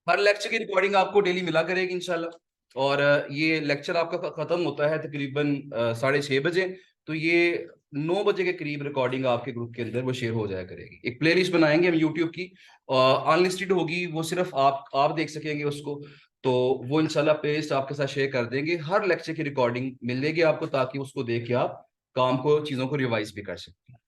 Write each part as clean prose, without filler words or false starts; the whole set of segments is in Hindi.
हर लेक्चर की रिकॉर्डिंग आपको डेली मिला करेगी इंशाल्लाह। और ये लेक्चर आपका खत्म होता है तकरीबन 6:30 बजे। तो ये 9 बजे के करीब रिकॉर्डिंग आपके ग्रुप के अंदर वो शेयर हो जाया करेगी। एक प्लेलिस्ट बनाएंगे हम यूट्यूब की, अनलिस्टेड होगी, वो सिर्फ आप देख सकेंगे उसको। तो वो इंशाल्लाह प्लेलिस्ट आपके साथ शेयर कर देंगे, हर लेक्चर की रिकॉर्डिंग मिलेगी आपको, ताकि उसको देख के आप काम को, चीजों को रिवाइज भी कर सकते हैं।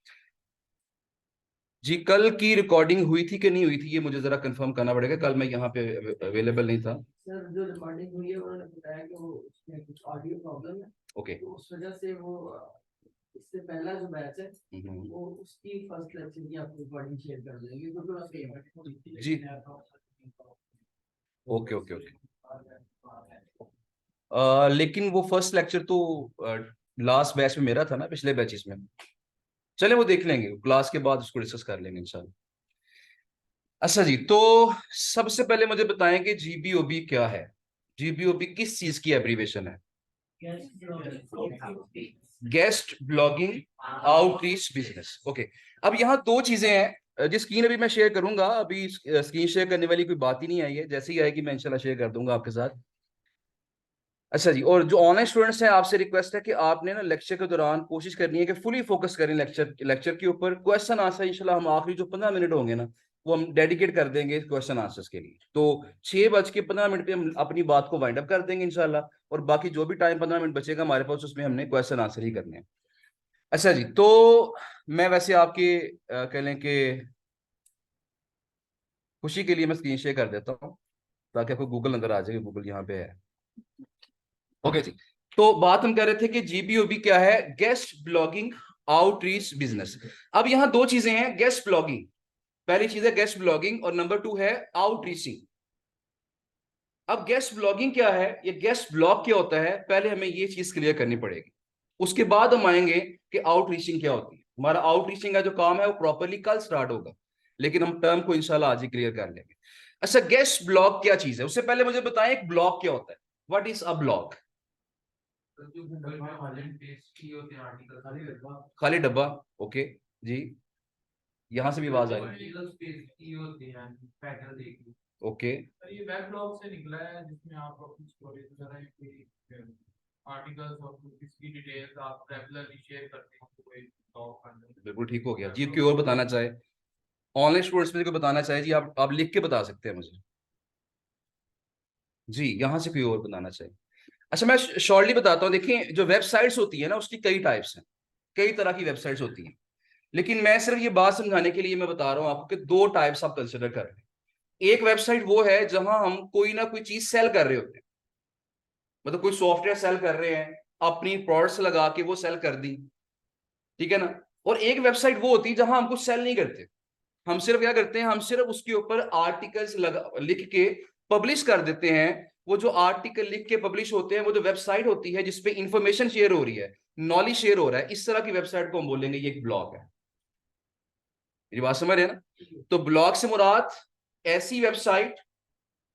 जी, कल की रिकॉर्डिंग हुई थी कि नहीं हुई थी, ये मुझे जरा कंफर्म करना पड़ेगा, कल मैं यहाँ पे अवेलेबल नहीं था। सर जो रिकॉर्डिंग हुई है उन्होंने बताया कि वो उसमें कुछ ऑडियो प्रॉब्लम है। ओके। तो उस वजह से वो इससे पहला जो बैच है वो उसकी फर्स्ट लेक्चर की आपको रिकॉर्डिंग शेयर कर देंगे, क्योंकि उसके जी। Okay okay okay. लेकिन वो फर्स्ट लेक्चर तो लास्ट बैच में मेरा था ना, पिछले बैचेस में। चले वो देख लेंगे, क्लास के बाद उसको डिस्कस कर लेंगे इंशाल्लाह। अच्छा जी, तो सबसे पहले मुझे बताएं कि जीबीओबी क्या है। जीबीओबी किस चीज की एब्रीवेशन है? Guest blogging outreach business. Okay. अब यहाँ दो चीजें हैं, जिस स्क्रीन अभी मैं शेयर करूंगा, अभी स्क्रीन शेयर करने वाली कोई बात ही नहीं आई है, जैसे ही आएगी मैं इंशाल्लाह शेयर कर दूंगा आपके साथ। अच्छा जी, और जो ऑनलाइन स्टूडेंट्स हैं, आपसे रिक्वेस्ट है कि आपने ना लेक्चर के दौरान कोशिश करनी है कि फुली फोकस करें लेक्चर के ऊपर। क्वेश्चन आंसर इंशाल्लाह हम आखिरी जो 15 मिनट होंगे ना, वो हम डेडिकेट कर देंगे क्वेश्चन आंसर्स के लिए। तो 6:15 पे हम अपनी बात को वाइंड अप कर देंगे इंशाल्लाह, और बाकी जो भी टाइम 15 मिनट बचेगा हमारे पास, उसमें हमने क्वेश्चन आंसर ही करने हैं। अच्छा जी, तो मैं वैसे आपके कह लें कि खुशी के लिए मैं स्क्रीन शेयर कर देता हूँ, ताकि आपको गूगल नजर आ जाए, गूगल यहाँ पे है। ओके जी। तो बात हम कर रहे थे कि जीबीओबी क्या है? Guest blogging outreach business. अब यहाँ दो चीजें हैं, गेस्ट ब्लॉगिंग, पहली चीज है गेस्ट ब्लॉगिंग, और नंबर 2 है आउटरीचिंग। अब गेस्ट ब्लॉगिंग क्या है, ये गेस्ट ब्लॉग क्या होता है, पहले हमें ये चीज क्लियर करनी पड़ेगी। उसके बाद हम आएंगे कि आउटरीचिंग क्या होती है। हमारा आउटरीचिंग का जो काम है वो प्रॉपरली कल स्टार्ट होगा, लेकिन हम टर्म को इंशाल्लाह आज ही क्लियर कर लेंगे। अच्छा, गेस्ट ब्लॉग क्या चीज है, उससे पहले मुझे बताएं एक ब्लॉग क्या होता है। What is a blog? खाली डब्बा। ओके जी। यहाँ से भी आवाज आ रही है। ओके। ये वेब ब्लॉग से निकला है, जिसमें आप अपनी स्टोरीज वगैरह, आर्टिकल्स और इसकी डिटेल्स आप रेगुलरली शेयर करते हो कोई ब्लॉग। बिल्कुल ठीक हो गया जी। कोई और बताना चाहे, ऑनलाइन स्टूडेंट्स में कोई बताना चाहे जी, आप लिख के बता सकते हैं मुझे। जी, यहाँ से कोई और बताना चाहे। अच्छा, मैं शॉर्टली बताता हूँ। देखिए, जो वेबसाइट्स होती है ना, उसकी कई टाइप्स हैं, कई तरह की वेबसाइट्स होती हैं। लेकिन मैं सिर्फ ये बात समझाने के लिए मैं बता रहा हूँ आपको कि दो टाइप्स आप कंसिडर कर रहे हैं। एक वेबसाइट वो है जहां हम कोई ना कोई चीज सेल कर रहे होते हैं, मतलब कोई सॉफ्टवेयर सेल कर रहे हैं, अपनी प्रोडक्ट्स लगा के वो सेल कर दी, ठीक है ना। और एक वेबसाइट वो होती है जहां हम कुछ सेल नहीं करते, हम सिर्फ क्या करते हैं, हम सिर्फ उसके ऊपर आर्टिकल्स लगा लिख के पब्लिश कर देते हैं। वो जो आर्टिकल लिख के पब्लिश होते हैं, वो जो वेबसाइट होती है जिसपे इंफॉर्मेशन शेयर हो रही है, नॉलेज शेयर हो रहा है, इस तरह की वेबसाइट को हम बोलेंगे ये एक ब्लॉग है। ये बात समझ रहे हैं ना? तो ब्लॉग से मुराद ऐसी वेबसाइट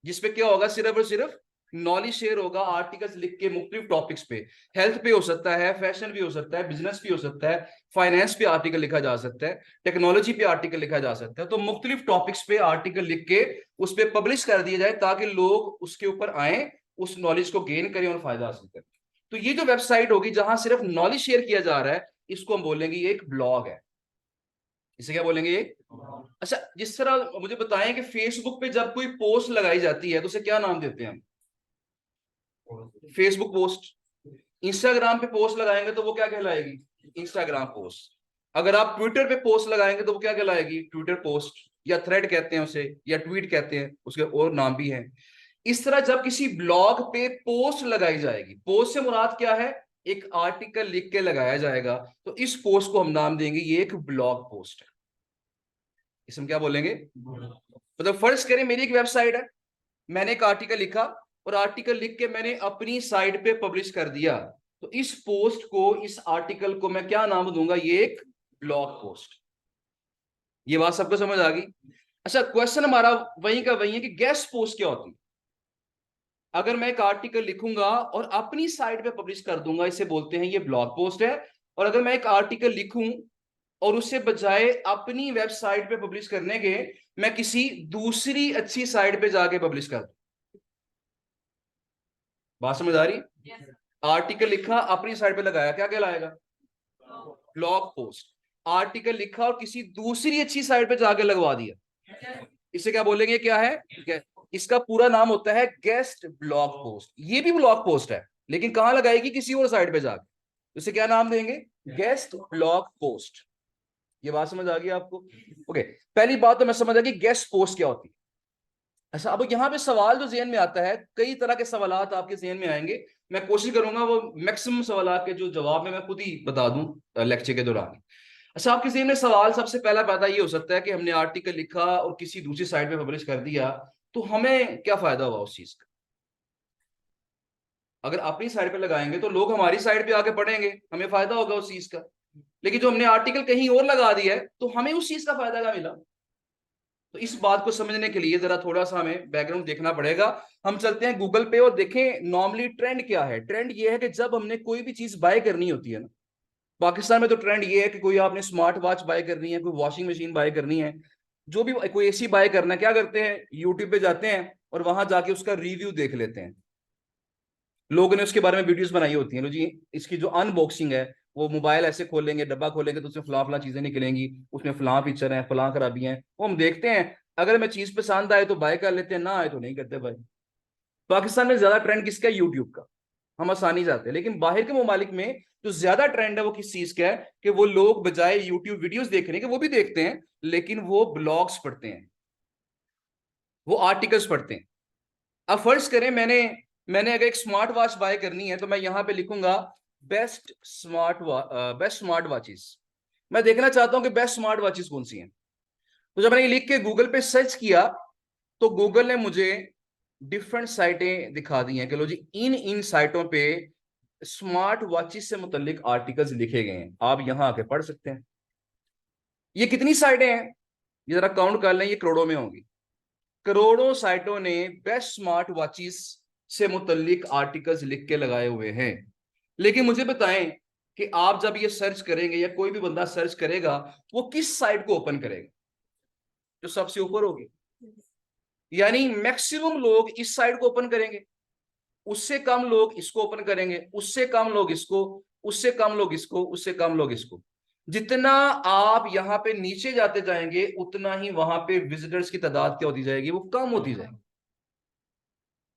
जिसपे क्या होगा, सिर्फ और सिर्फ नॉलेज शेयर होगा, आर्टिकल्स लिख के मुख्तलिफ टॉपिक्स पे। हेल्थ पे हो सकता है, फैशन भी हो सकता है, बिजनेस भी हो सकता है, फाइनेंस पे आर्टिकल लिखा जा सकता है, टेक्नोलॉजी पे आर्टिकल लिखा जा सकता है। तो मुख्तलिफ टॉपिक्स पे आर्टिकल लिख के उस पर पब्लिश कर दिया जाए, ताकि लोग उसके ऊपर आए, उस नॉलेज को गेन करें और फायदा हासिल करें। तो ये जो वेबसाइट होगी जहां सिर्फ नॉलेज शेयर किया जा रहा है, इसको हम बोलेंगे ये एक ब्लॉग है। इसे क्या बोलेंगे ये? अच्छा, जिस तरह मुझे बताएं कि फेसबुक पे जब कोई पोस्ट लगाई जाती है तो उसे क्या नाम देते हैं हम? Facebook post. इंस्टाग्राम पे पोस्ट लगाएंगे तो वो क्या कहलाएगी? Instagram post. अगर आप ट्विटर पे पोस्ट लगाएंगे तो वो क्या कहलाएगी? ट्विटर पोस्ट, या थ्रेड कहते हैं उसे, या ट्वीट कहते हैं, उसके और नाम भी हैं। इस तरह जब किसी ब्लॉग पे पोस्ट लगाई जाएगी, पोस्ट से मुराद क्या है? एक आर्टिकल लिख के लगाया जाएगा, तो इस पोस्ट को हम नाम देंगे ये एक ब्लॉग पोस्ट है। इसमें क्या बोलेंगे? मतलब फर्ज करें मेरी एक वेबसाइट है, मैंने एक आर्टिकल लिखा, और आर्टिकल लिख के मैंने अपनी साइट पे पब्लिश कर दिया, तो इस पोस्ट को, इस आर्टिकल को मैं क्या नाम दूंगा? ये एक ब्लॉग पोस्ट। ये बात सबको समझ आ गई? अच्छा, क्वेश्चन हमारा वही का वही है कि गेस्ट पोस्ट क्या होती है। अगर मैं एक आर्टिकल लिखूंगा और अपनी साइट पे पब्लिश कर दूंगा, इसे बोलते हैं ये ब्लॉग पोस्ट है। और अगर मैं एक आर्टिकल लिखूं और उससे बजाय अपनी वेबसाइट पे पब्लिश करने के मैं किसी दूसरी अच्छी साइट पे जाके पब्लिश कर दूं। बात समझ आ रही? आर्टिकल लिखा, अपनी साइट पे लगाया, क्या कहलाएगा? Blog post. आर्टिकल लिखा और किसी दूसरी अच्छी साइट पे जाके लगवा दिया, इसे क्या बोलेंगे? क्या है? इसका पूरा नाम होता है गेस्ट ब्लॉग पोस्ट। ये भी ब्लॉग पोस्ट है, लेकिन कहां लगाएगी? किसी और साइट पे जाके। इसे क्या नाम देंगे? Guest blog post. ये बात समझ आ गई आपको? ओके, पहली बात तो मैं समझ आ गई गेस्ट पोस्ट क्या होती है। अच्छा, अब यहाँ पे सवाल जो ज़हन में आता है, कई तरह के सवालात आपके ज़हन में आएंगे, मैं कोशिश करूंगा वो मैक्सिमम सवालात के जो जवाब है मैं खुद ही बता दूं लेक्चर के दौरान। अच्छा, आपके ज़हन में सवाल सबसे पहला पैदा ये हो सकता है कि हमने आर्टिकल लिखा और किसी दूसरी साइट पे पब्लिश कर दिया, तो हमें क्या फायदा हुआ उस चीज का? अगर अपनी साइट पे लगाएंगे तो लोग हमारी साइट पे आके पढ़ेंगे, हमें फायदा होगा उस चीज का। लेकिन जो हमने आर्टिकल कहीं और लगा दिया है, तो हमें उस चीज का फायदा क्या मिला? तो इस बात को समझने के लिए जरा थोड़ा सा हमें बैकग्राउंड देखना पड़ेगा। हम चलते हैं गूगल पे और देखें नॉर्मली ट्रेंड क्या है। ट्रेंड ये है कि जब हमने कोई भी चीज बाय करनी होती है ना, पाकिस्तान में तो ट्रेंड ये है कि कोई आपने स्मार्ट वॉच बाय करनी है, कोई वॉशिंग मशीन बाय करनी है, जो भी कोई एसी बाय करना है, क्या करते हैं? यूट्यूब पे जाते हैं और वहां जाके उसका रिव्यू देख लेते हैं। लोगों ने उसके बारे में वीडियोस बनाई होती हैं, लो जी इसकी जो अनबॉक्सिंग है, वो मोबाइल ऐसे खोलेंगे, डब्बा खोलेंगे तो उसमें फलां फलां चीजें निकलेंगी, उसमें फलां फीचर हैं, फलां खराबी हैं, वो हम देखते हैं। अगर हमें चीज पसंद आए तो बाय कर लेते हैं, ना आए तो नहीं करते भाई। पाकिस्तान में ज्यादा ट्रेंड किसका है? यूट्यूब का। हम आसानी जाते हैं, लेकिन बाहर के ममालिक में जो ज्यादा ट्रेंड है वो किस चीज का है? कि वो लोग बजाय यूट्यूब वीडियोस देखने के, वो भी देखते हैं, लेकिन वो ब्लॉग्स पढ़ते हैं, वो आर्टिकल्स पढ़ते हैं। अब फर्ज करें मैंने मैंने अगर एक स्मार्ट वॉच बाय करनी है, तो मैं यहां पे लिखूंगा बेस्ट स्मार्ट वॉचेस। मैं देखना चाहता हूं कि बेस्ट स्मार्ट वॉचेस कौन सी हैं। तो जब मैंने ये लिख के गूगल पे सर्च किया, तो गूगल ने मुझे डिफरेंट साइटें दिखा दी हैं कि लो जी इन इन साइटों पे स्मार्ट वॉचेस से मुतल्लिक आर्टिकल्स लिखे गए हैं, आप यहां आके पढ़ सकते हैं। ये कितनी साइटें हैं? ये जरा काउंट कर लें, ये करोड़ों में होंगी। करोड़ों साइटों ने बेस्ट स्मार्ट वॉचेस से मुतल्लिक आर्टिकल्स लिख के लगाए हुए हैं। लेकिन मुझे बताएं कि आप जब ये सर्च करेंगे या कोई भी बंदा सर्च करेगा, वो किस साइट को ओपन करेगा? जो सबसे ऊपर होगी। यानी मैक्सिमम लोग इस साइट को ओपन करेंगे, उससे कम लोग इसको ओपन करेंगे, उससे कम लोग इसको, उससे कम लोग इसको, उससे कम लोग इसको। जितना आप यहां पे नीचे जाते जाएंगे, उतना ही वहां पे विजिटर्स की तादाद क्या होती जाएगी? वो कम होती जाएगी।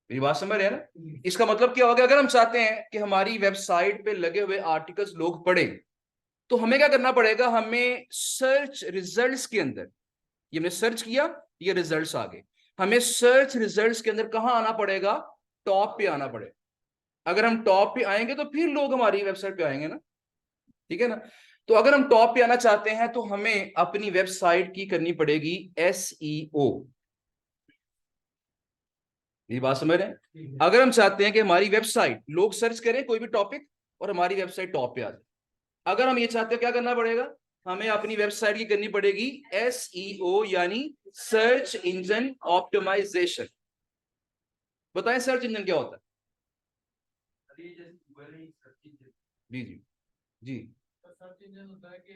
मेरी बात समझ रहे हैं ना? इसका मतलब क्या होगा? अगर हम चाहते हैं कि हमारी वेबसाइट पे लगे हुए आर्टिकल्स लोग पढ़ें, तो हमें क्या करना पड़ेगा? हमें सर्च रिजल्ट्स के अंदर, ये हमने सर्च किया, ये रिजल्ट्स आ गए, हमें सर्च रिजल्ट्स के अंदर कहां आना पड़ेगा? टॉप पे आना पड़ेगा। अगर हम टॉप पे आएंगे तो फिर लोग हमारी वेबसाइट पे आएंगे ना, ठीक है ना? तो अगर हम टॉप पे आना चाहते हैं, तो हमें अपनी वेबसाइट की करनी पड़ेगी एसईओ। ये बात समझ रहे हैं? अगर हम चाहते हैं कि हमारी वेबसाइट, लोग सर्च करें कोई भी टॉपिक और हमारी वेबसाइट टॉप पे आ जाए, अगर हम ये चाहते हैं, क्या करना पड़ेगा? हमें अपनी वेबसाइट की करनी पड़ेगी एसईओ, यानी सर्च इंजन ऑप्टिमाइजेशन। बताएं सर्च इंजन क्या होता है? जी जी जी। सर्च इंजन होता है कि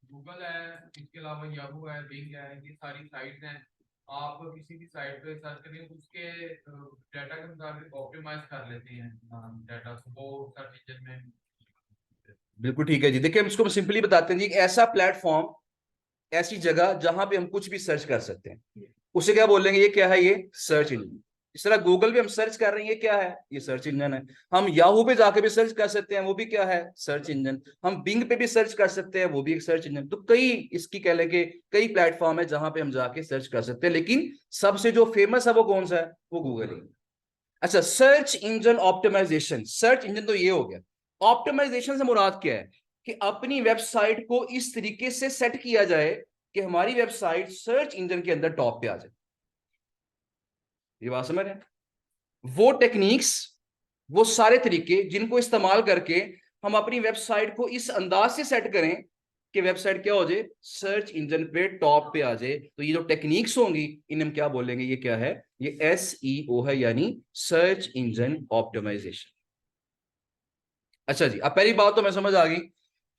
गूगल है, इसके अलावा याहू है, बिंग है, ये सारी साइट्स हैं। आप किसी भी साइट पे सर्च करें, उसके डाटा के मुताबिक ऑप्टिमाइज कर लेते हैं डाटा को वो सर्च इंजन में। बिल्कुल ठीक है जी। देखिए हम इसको सिंपली बताते हैं जी, एक ऐसा प्लेटफॉर्म, ऐसी जगह जहां पे हम कुछ भी सर्च कर सकते हैं, उसे क्या बोलेंगे? ये क्या है? ये सर्च इंजन। इस तरह गूगल पे हम सर्च कर रहे हैं, ये क्या है? ये सर्च इंजन है। हम याहू पे जाके भी सर्च कर सकते हैं, वो भी क्या है? Search engine. हम बिंग पे भी सर्च कर सकते हैं, वो भी एक सर्च इंजन। तो कई इसकी कह लें कि कई प्लेटफॉर्म है जहां पे हम जाके सर्च कर सकते हैं, लेकिन सबसे जो फेमस है वो कौन सा है? वो गूगल ही। अच्छा, search engine optimization. Search engine तो ये हो गया, ऑप्टिमाइजेशन से मुराद क्या है? कि अपनी वेबसाइट को इस तरीके से सेट किया जाए कि हमारी वेबसाइट सर्च इंजन के अंदर टॉप पे आ जाए। ये बात समझ रहे हैं? वो टेक्निक्स, वो सारे तरीके जिनको इस्तेमाल करके हम अपनी वेबसाइट को इस अंदाज से सेट करें कि वेबसाइट क्या हो जाए? सर्च इंजन पे टॉप पे आ जाए। तो ये जो टेक्निक्स होंगी, इन्हें हम क्या बोलेंगे? ये क्या है? ये एसईओ है, यानी सर्च इंजन ऑप्टिमाइजेशन। अच्छा जी, अब पहली बात तो मैं समझ आ गई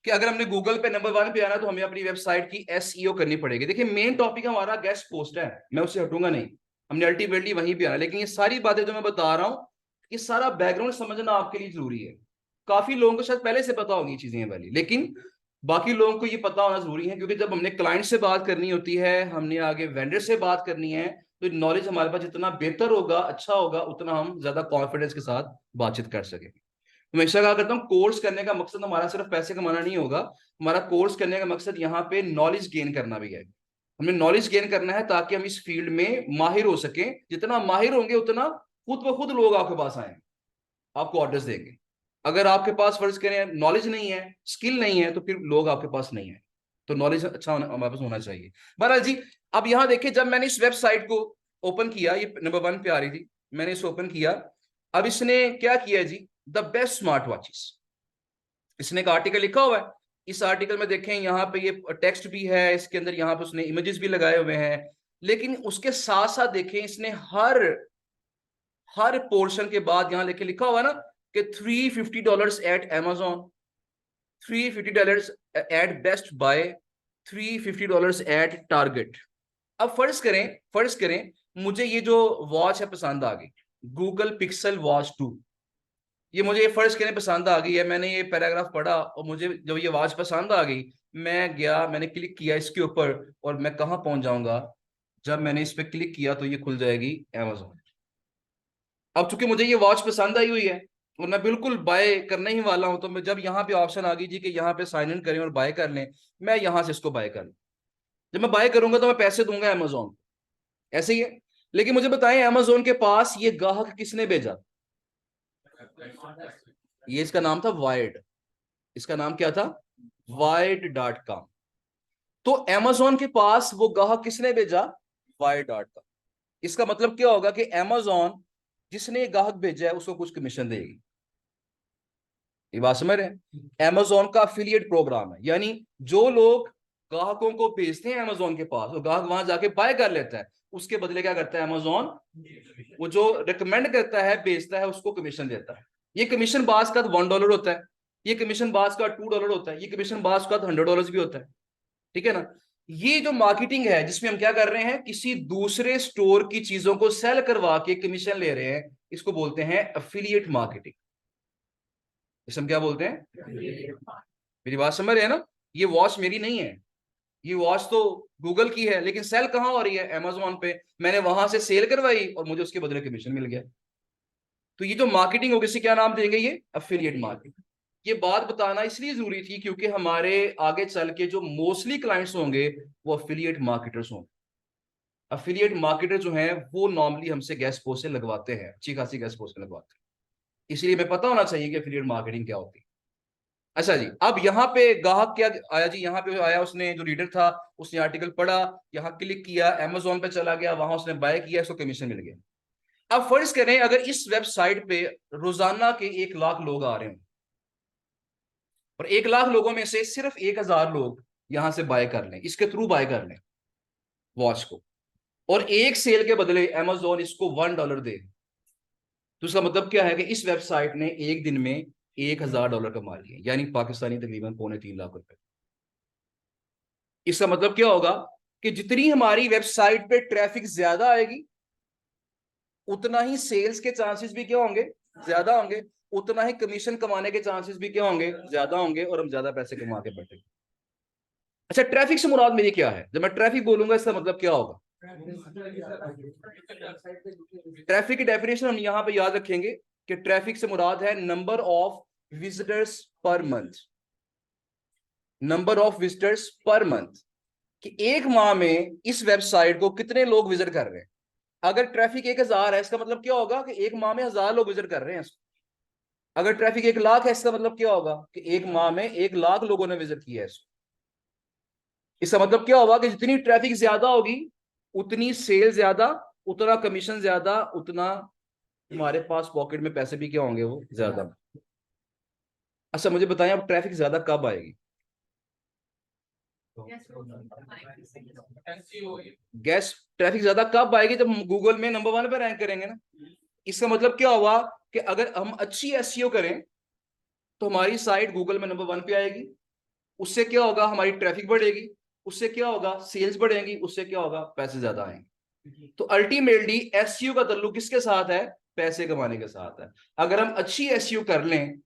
कि अगर हमने गूगल पे नंबर 1 पे आना तो हमें अपनी वेबसाइट की एसईओ करनी पड़ेगी। देखिए मेन टॉपिक हमारा गेस्ट पोस्ट है, मैं उससे हटूंगा नहीं, हमने अल्टीमेटली वहीं पे आना। लेकिन ये सारी बातें जो मैं बता रहा हूँ, ये सारा बैकग्राउंड समझना आपके लिए जरूरी है। काफी लोगों को शायद पहले से पता होगी चीजें वाली, लेकिन बाकी लोगों को ये पता होना जरूरी है, क्योंकि जब हमने क्लाइंट से बात करनी होती है, हमने आगे वेंडर से बात करनी है, तो नॉलेज हमारे पास जितना बेहतर होगा, अच्छा होगा, उतना हम ज्यादा कॉन्फिडेंस के साथ बातचीत कर सकेंगे। हमेशा कहा करता हूँ, कोर्स करने का मकसद हमारा सिर्फ पैसे कमाना नहीं होगा, हमारा कोर्स करने का मकसद यहाँ पे नॉलेज गेन करना भी है। हमें नॉलेज गेन करना है ताकि हम इस फील्ड में माहिर हो सकें। जितना माहिर होंगे उतना खुद ब खुद लोग आपके पास आएंगे, आपको ऑर्डर्स देंगे। अगर आपके पास फर्ज करें नॉलेज नहीं है, स्किल नहीं है, तो फिर लोग आपके पास नहीं है। तो नॉलेज अच्छा हमारे पास होना चाहिए। बहरहाल जी, अब यहाँ देखिए, जब मैंने इस वेबसाइट को ओपन किया, ये नंबर 1 पे आ रही थी, मैंने इसे ओपन किया। अब इसने क्या किया जी, द बेस्ट स्मार्ट वॉचेस, इसने एक आर्टिकल लिखा हुआ है। इस आर्टिकल में देखें, यहाँ पे ये टेक्स्ट भी है, इसके अंदर यहाँ पे उसने इमेजेस भी लगाए हुए हैं। लेकिन उसके साथ साथ देखें, इसने हर पोर्शन के बाद यहाँ लेके लिखा हुआ है ना कि $350 at Amazon, $350 at Best Buy, $350 at Target. अब फर्ज करें मुझे ये जो वॉच है पसंद आ गई, गूगल पिक्सल वॉच 2, ये मुझे फर्ज करें पसंद आ गई है, मैंने ये पैराग्राफ पढ़ा और मुझे जब ये वॉच पसंद आ गई, मैं गया, मैंने क्लिक किया इसके ऊपर, और मैं कहाँ पहुंच जाऊंगा, जब मैंने इस पर क्लिक किया तो ये खुल जाएगी Amazon। अब चूंकि मुझे ये वॉच पसंद आई हुई है और मैं बिल्कुल बाय करने ही वाला हूं, तो मैं जब यहाँ पे ऑप्शन आ गई जी कि यहाँ पे साइन इन करें और बाय कर लें, मैं यहाँ से इसको बाय कर लूं। जब मैं बाय करूंगा तो मैं पैसे दूंगा Amazon, ऐसे ही है। लेकिन मुझे बताएं, Amazon के पास ये ग्राहक किसने भेजा? ये इसका नाम था वायर्ड, इसका नाम क्या था? Wired.com। तो Amazon के पास वो ग्राहक किसने भेजा? Wired.com। इसका मतलब क्या होगा कि Amazon जिसने ग्राहक भेजा है उसको कुछ कमीशन देगी। ये बात समझ रहे हैं? Amazon का अफिलिएट प्रोग्राम है, यानी जो लोग ग्राहकों को भेजते हैं Amazon के पास, वो ग्राहक वहां जाके बाय कर लेता है, उसके बदले क्या करता है Amazon? वो जो रिकमेंड करता है, भेजता है, उसको कमीशन देता है। ये कमीशन बाज का $1 होता है, ये कमीशन बाज का $2 होता है, ये कमीशन बाज का $100 भी होता है। ठीक है ना? ये जो मार्केटिंग है, जिसमें हम क्या कर रहे हैं, किसी दूसरे स्टोर की चीजों को सेल करवा के कमीशन ले रहे हैं, इसको बोलते हैं एफिलिएट मार्केटिंग। इसे हम क्या बोलते हैं? मेरी बात समझ रहे हैं ना? ये वॉच मेरी नहीं है, ये वॉच तो गूगल की है, लेकिन सेल कहां हो रही है? Amazon पे। मैंने वहां से सेल करवाई और मुझे उसके बदले कमीशन मिल गया। तो ये जो मार्केटिंग होगी, इसे क्या नाम देंगे? ये एफिलिएट मार्केटिंग। ये बात बताना इसलिए जरूरी थी क्योंकि हमारे आगे चल के जो मोस्टली क्लाइंट्स होंगे वो एफिलिएट मार्केटर्स होंगे। एफिलिएट मार्केटर जो हैं वो नॉर्मली हमसे गेस्ट पोस्ट से लगवाते हैं, अच्छी खासी गेस्ट पोस्ट से लगवाते हैं। इसलिए हमें पता होना चाहिए कि एफिलिएट मार्केटिंग क्या होती है। अच्छा जी, अब यहाँ पे ग्राहक क्या आया जी? यहाँ पे आया, उसने जो रीडर था उसने आर्टिकल पढ़ा, यहाँ क्लिक किया, Amazon पे चला गया, वहां उसने बाय किया, इसको कमीशन मिल गया। अब फर्ज करें अगर इस वेबसाइट पे रोजाना के 1 लाख लोग आ रहे हैं और 1 लाख लोगों में से सिर्फ 1,000 लोग यहां से बाय कर लें, इसके थ्रू बाय कर लें वॉच को, और एक सेल के बदले Amazon इसको $1 दे, तो इसका मतलब क्या है कि इस वेबसाइट ने एक दिन में $1,000 कमा लिए, यानी पाकिस्तानी तकरीबन ₹2.25 लाख। इसका मतलब क्या होगा कि जितनी हमारी वेबसाइट पे ट्रैफिक ज्यादा आएगी, उतना ही सेल्स के चांसेस भी क्या होंगे? ज्यादा होंगे। उतना ही कमीशन कमाने के चांसेस भी क्या होंगे? ज्यादा होंगे, और हम ज्यादा पैसे कमा के बैठेंगे। अच्छा, ट्रैफिक से मुराद मेरी क्या है? जब मैं ट्रैफिक बोलूंगा इसका मतलब क्या होगा? ट्रैफिक की डेफिनेशन हम यहां पे याद रखेंगे कि ट्रैफिक से मुराद है number of visitors per month. Number of visitors per month, कि एक माह में इस वेबसाइट को कितने लोग विजिट कर रहे हैं। अगर ट्रैफिक 1,000 है, इसका मतलब क्या होगा कि एक माह में 1,000 लोग विजिट कर रहे हैं इसको। अगर ट्रैफिक 1 लाख है, इसका मतलब क्या होगा कि एक माह में 1 लाख लोगों ने विजिट किया है इसको। इसका मतलब क्या होगा कि जितनी ट्रैफिक ज्यादा होगी उतनी सेल ज्यादा, उतना कमीशन ज्यादा, उतना हमारे पास पॉकेट में पैसे भी क्या होंगे? वो ज्यादा। अच्छा मुझे बताएं, अब ट्रैफिक ज्यादा कब आएगी? गैस ट्रैफिक ज्यादा कब आएगी? जब गूगल में नंबर 1 पे रैंक करेंगे ना। इसका मतलब क्या हुआ कि अगर हम अच्छी एसईओ करें तो हमारी साइट गूगल में नंबर 1 पे आएगी, उससे क्या होगा, हमारी ट्रैफिक बढ़ेगी, उससे क्या होगा, सेल्स बढ़ेंगी, उससे क्या होगा, पैसे ज्यादा आएंगे। तो अल्टीमेटली एसईओ का ताल्लुक किसके साथ है, पैसे कमाने के साथ है। अगर हम अच्छी एसईओ कर लें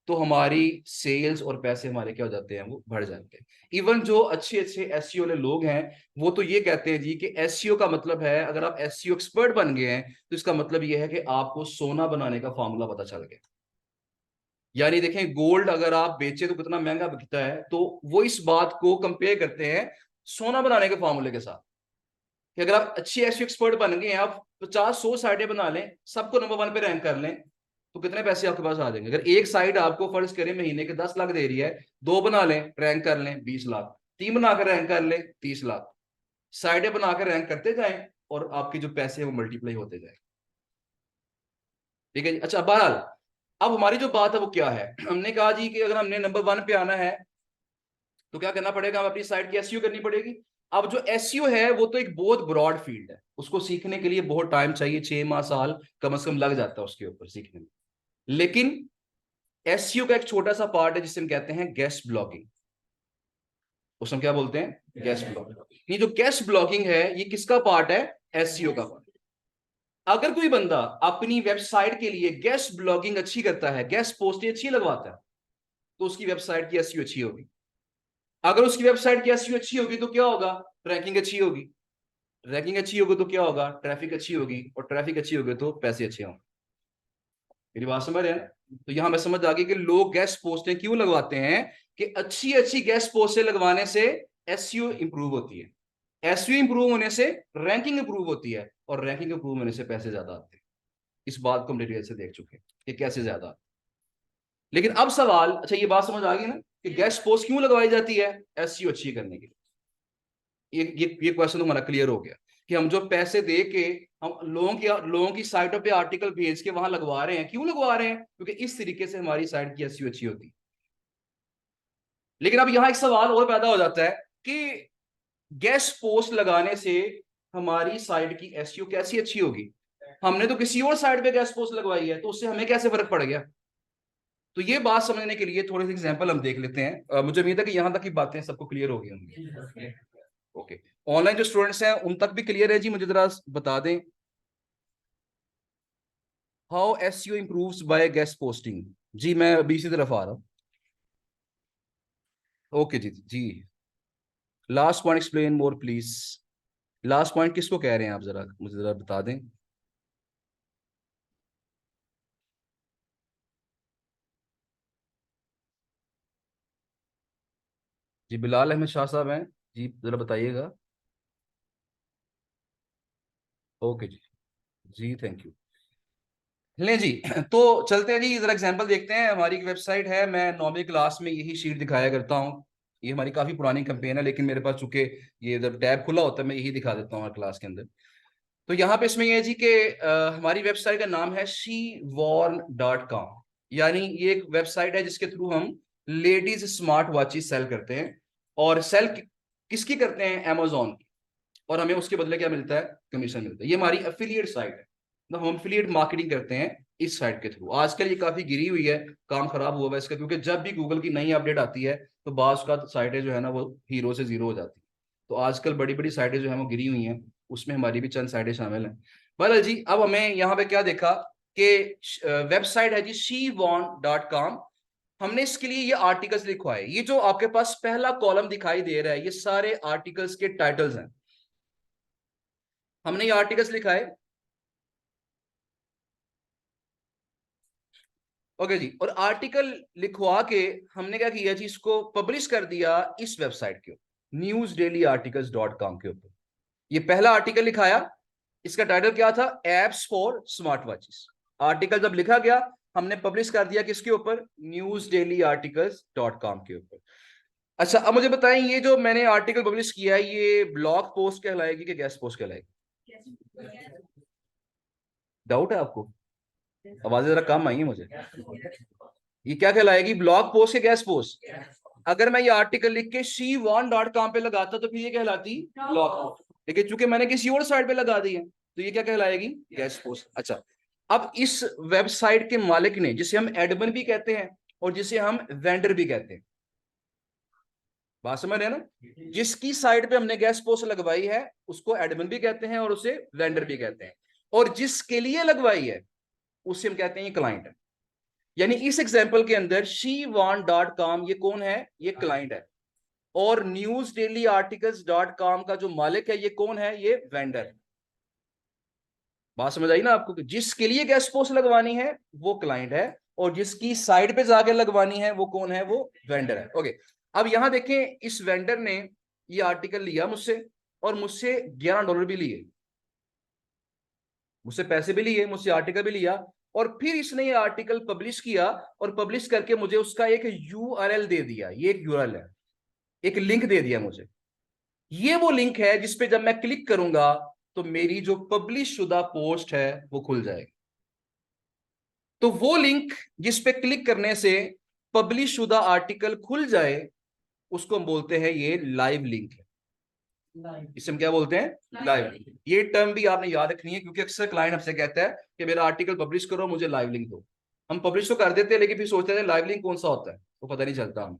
तो हमारी सेल्स और पैसे हमारे क्या हो जाते हैं, वो बढ़ जाते हैं। इवन जो अच्छे अच्छे एसईओ वाले लोग हैं वो तो ये कहते हैं जी कि एसईओ का मतलब है, अगर आप एसईओ एक्सपर्ट बन गए हैं तो इसका मतलब ये है कि आपको सोना बनाने का फार्मूला पता चल गया। यानी देखें, गोल्ड अगर आप बेचे तो कितना महंगा बिकता है, तो वो इस बात को कंपेयर करते हैं सोना बनाने के फार्मूले के साथ, कि अगर आप अच्छी एसईओ एक्सपर्ट बन गए हैं, आप 50-100 साइटें बना लें, सबको नंबर 1 पे रैंक कर लें, तो कितने पैसे आपके पास आ जाएंगे। अगर एक साइट आपको फर्ज करें महीने के 10 लाख दे रही है, 2 बना लें रैंक कर लें 20 लाख, 3 बनाकर रैंक कर लें 30 लाख, साइटें बनाकर रैंक करते जाएं और आपके जो पैसे हैं वो मल्टीप्लाई होते जाए। ठीक है जी। अच्छा, बहरहाल अब हमारी जो बात है वो क्या है, हमने कहा जी कि अगर हमने नंबर 1 पे आना है तो क्या करना पड़ेगा, हमें अपनी साइट की एसईओ करनी पड़ेगी। अब जो एसईओ है वो तो एक बहुत ब्रॉड फील्ड है, उसको सीखने के लिए बहुत टाइम चाहिए, 6 माह साल कम से कम लग जाता है उसके ऊपर सीखने में। लेकिन एसईओ का एक छोटा सा पार्ट है जिसे हम कहते हैं गेस्ट ब्लॉगिंग। उसमें क्या बोलते हैं, गेस्ट ब्लॉगिंग। ये जो गेस्ट ब्लॉगिंग है ये किसका पार्ट है, एसईओ का पार्ट। अगर कोई बंदा अपनी वेबसाइट के लिए गेस्ट ब्लॉगिंग अच्छी करता है, गेस्ट पोस्ट अच्छी लगवाता है, तो उसकी वेबसाइट की एसईओ अच्छी होगी। अगर उसकी वेबसाइट की एसईओ अच्छी होगी तो क्या होगा, रैंकिंग अच्छी होगी, रैंकिंग अच्छी होगी तो क्या होगा, ट्रैफिक अच्छी होगी, और ट्रैफिक अच्छी होगी तो पैसे अच्छे होंगे। मेरी बात समझ रहे हैं। तो यहां मैं समझ आ गई कि लोग गेस्ट पोस्टें क्यों लगवाते हैं, कि अच्छी अच्छी गेस्ट पोस्टें लगवाने से एसईओ इंप्रूव होती है, एसईओ इंप्रूव होने से रैंकिंग इंप्रूव होती है, और रैंकिंग इंप्रूव होने से पैसे ज्यादा आते हैं। इस बात को हम डिटेल से देख चुके हैं कि कैसे ज्यादा आते हैं। लेकिन अब सवाल, अच्छा ये बात समझ आ गई ना कि गेस्ट पोस्ट क्यों लगवाई जाती है, एसईओ अच्छी करने के लिए। ये क्वेश्चन हमारा क्लियर हो गया कि हम जो पैसे दे के हम लोगों की साइटों पे आर्टिकल भेज के वहां लगवा रहे हैं, क्यों लगवा रहे हैं, क्योंकि इस तरीके से हमारी साइट की एसईओ अच्छी होती है। लेकिन अब यहां एक सवाल और पैदा हो जाता है कि गेस्ट पोस्ट लगाने से हमारी साइट की एसईओ कैसी अच्छी होगी, हमने तो किसी और साइट पे गेस्ट पोस्ट लगवाई है, तो उससे हमें कैसे फर्क पड़ गया। तो ये बात समझने के लिए थोड़े से एग्जांपल हम देख लेते हैं। मुझे उम्मीद है कि यहां तक की बातें सबको क्लियर हो गई होंगी। ओके, ऑनलाइन जो स्टूडेंट्स हैं उन तक भी क्लियर है जी, मुझे जरा बता दें, how SEO improves by guest posting. जी मैं अभी इसी तरफ आ रहा हूँ। ओके जी जी, last point explain more please. Last point किसको कह रहे हैं आप, जरा मुझे जरा बता दें। जी बिलाल अहमद शाह साहब हैं जी, जरा बताइएगा। ओके जी, जी थैंक यू। ले जी, तो चलते हैं जी, जरा एग्जांपल देखते हैं। हमारी एक वेबसाइट है, मैं 9वीं क्लास में यही शीट दिखाया करता हूँ। ये हमारी काफी पुरानी कैंपेन है, लेकिन मेरे पास चूंकि ये जब टैब खुला होता है मैं यही दिखा देता हूँ हर क्लास के अंदर। तो यहाँ पे इसमें ये है जी कि हमारी वेबसाइट का नाम है sheworn.com। यानी ये एक वेबसाइट है जिसके थ्रू हम लेडीज स्मार्ट वॉचेस सेल करते हैं, और सेल किसकी करते हैं, अमेजोन की, और हमें उसके बदले क्या मिलता है, कमीशन मिलता है। ये हमारी एफिलिएट साइट है, तो हम एफिलिएट मार्केटिंग करते हैं इस साइट के थ्रू। आजकल ये काफी गिरी हुई है, काम खराब हुआ है इसका, क्योंकि जब भी गूगल की नई अपडेट आती है तो बाज का साइटें जो है ना वो हीरो से जीरो हो जाती है। तो आजकल बड़ी बड़ी साइटें जो है वो गिरी हुई हैं, उसमें हमारी भी चंद साइटें शामिल हैं। बहरहाल जी, अब हमें यहाँ पे क्या देखा कि वेबसाइट है जी sheworn.com। हमने इसके लिए ये आर्टिकल्स लिखवाए, ये जो आपके पास पहला कॉलम दिखाई दे रहा है ये सारे आर्टिकल्स के टाइटल्स हैं। हमने ये आर्टिकल्स लिखा है, ओके जी, और आर्टिकल लिखवा के हमने क्या किया जी, इसको पब्लिश कर दिया इस वेबसाइट के ऊपर, newsdailyarticles.com के ऊपर। ये पहला आर्टिकल लिखाया, इसका टाइटल क्या था, apps for smart watches. Article जब लिखा गया हमने पब्लिश कर दिया किसके ऊपर, newsdailyarticles.com के ऊपर। अच्छा अब मुझे बताएं, ये जो मैंने आर्टिकल पब्लिश किया है ये ब्लॉग पोस्ट कहलाएगी कि गेस्ट पोस्ट कहलाएगी, डाउट है आपको, आवाजें जरा कम आई है मुझे। ये क्या कहलाएगी, ब्लॉग पोस्ट के गेस्ट पोस्ट। अगर मैं ये आर्टिकल लिख के sheworn.com पे लगाता तो फिर ये कहलाती ब्लॉग पोस्ट, लेकिन चूंकि मैंने किसी और साइट पे लगा दी है तो ये क्या कहलाएगी, गेस्ट पोस्ट। अच्छा, अब इस वेबसाइट के मालिक ने, जिसे हम एडमिन भी कहते हैं और जिसे हम वेंडर भी कहते हैं, बात समझ रहे हैं ना? जिसकी साइट पे हमने गेस्ट पोस्ट लगवाई है उसको एडमिन भी कहते हैं और उसे वेंडर भी कहते हैं, और जिसके लिए लगवाई है उसे हम कहते हैं ये क्लाइंट है। यानी इस एग्जांपल के अंदर she-want.com ये कौन है? ये क्लाइंट है। और newsdailyarticles.com का जो मालिक है ये कौन है? ये वेंडर। बात समझ आई ना आपको? कि जिसके लिए गेस्ट पोस्ट लगवानी है वो क्लाइंट है, और जिसकी साइट पे जाके लगवानी है वो कौन है? वो वेंडर है। ओके, अब यहां देखें, इस वेंडर ने ये आर्टिकल लिया मुझसे, और मुझसे $11 भी लिए, मुझसे पैसे भी लिए, मुझसे आर्टिकल भी लिया, और फिर इसने ये आर्टिकल पब्लिश किया, और पब्लिश करके मुझे उसका एक यूआरएल दे दिया। ये एक यूआरएल है, एक लिंक दे दिया मुझे। ये वो लिंक है जिसपे जब मैं क्लिक करूंगा तो मेरी जो पब्लिश शुदा पोस्ट है वो खुल जाएगी। तो वो लिंक जिस पे क्लिक करने से पब्लिश शुदा आर्टिकल खुल जाए उसको हम बोलते हैं ये लाइव लिंक है। इसे हम क्या बोलते हैं? Live link. ये टर्म भी आपने याद रखनी है, क्योंकि अक्सर क्लाइंट हमसे कहता है कि मेरा आर्टिकल पब्लिश करो, मुझे लाइव लिंक दो। हम पब्लिश तो कर देते हैं लेकिन फिर सोचते हैं लाइव लिंक कौन सा होता है, वो पता नहीं चलता हमें।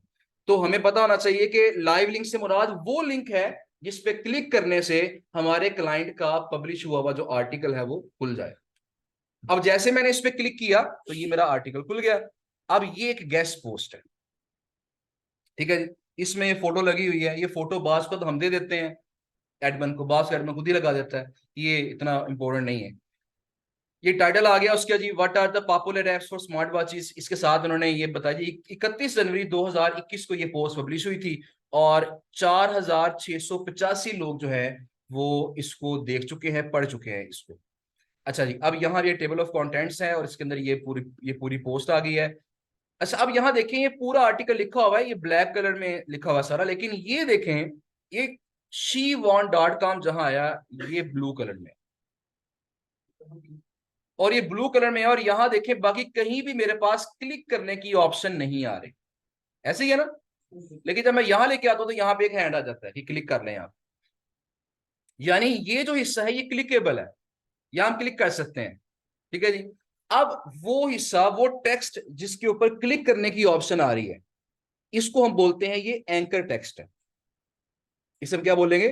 तो हमें पता होना चाहिए कि लाइव लिंक से मुराद वो लिंक है जिस पे क्लिक करने से हमारे क्लाइंट का पब्लिश हुआ जो आर्टिकल है वो खुल जाए। अब जैसे मैंने इस पे क्लिक किया तो ये मेरा आर्टिकल खुल गया। अब ये एक गेस्ट पोस्ट है, ठीक है जी। इसमें ये फोटो लगी हुई है, ये फोटो बास को तो हम दे देते हैं एडमिन को, बास एडमिन खुद ही लगा देता है, ये इतना इंपॉर्टेंट नहीं है। ये टाइटल आ गया उसका जी, what are the popular apps for smart watches. इसके साथ उन्होंने ये बताया जी 31 जनवरी 2021 को ये पोस्ट पब्लिश हुई थी, और 4685 लोग जो है वो इसको देख चुके हैं, पढ़ चुके हैं इसको। अच्छा जी, अब यहाँ ये टेबल ऑफ कंटेंट्स है, और इसके अंदर ये पूरी पोस्ट आ गई है। अच्छा, अब यहाँ देखें, ये पूरा आर्टिकल लिखा हुआ है, ये ब्लैक कलर में लिखा हुआ सारा, लेकिन ये देखें, ये she-want.com जहां आया ये ब्लू कलर में, और ये ब्लू कलर में है, और यहां देखें बाकी कहीं भी मेरे पास क्लिक करने की ऑप्शन नहीं आ रही। ऐसे ही है ना? लेकिन जब मैं यहां लेके आता हूं तो यहाँ पे एक हैंड आ जाता है कि क्लिक कर लें आप। यानी ये जो हिस्सा है ये क्लिकेबल है, यहां हम क्लिक कर सकते हैं, ठीक है जी। अब वो हिस्सा, वो टेक्स्ट जिसके ऊपर क्लिक करने की ऑप्शन आ रही है, इसको हम बोलते हैं ये एंकर टेक्स्ट है। इसे हम क्या बोलेंगे?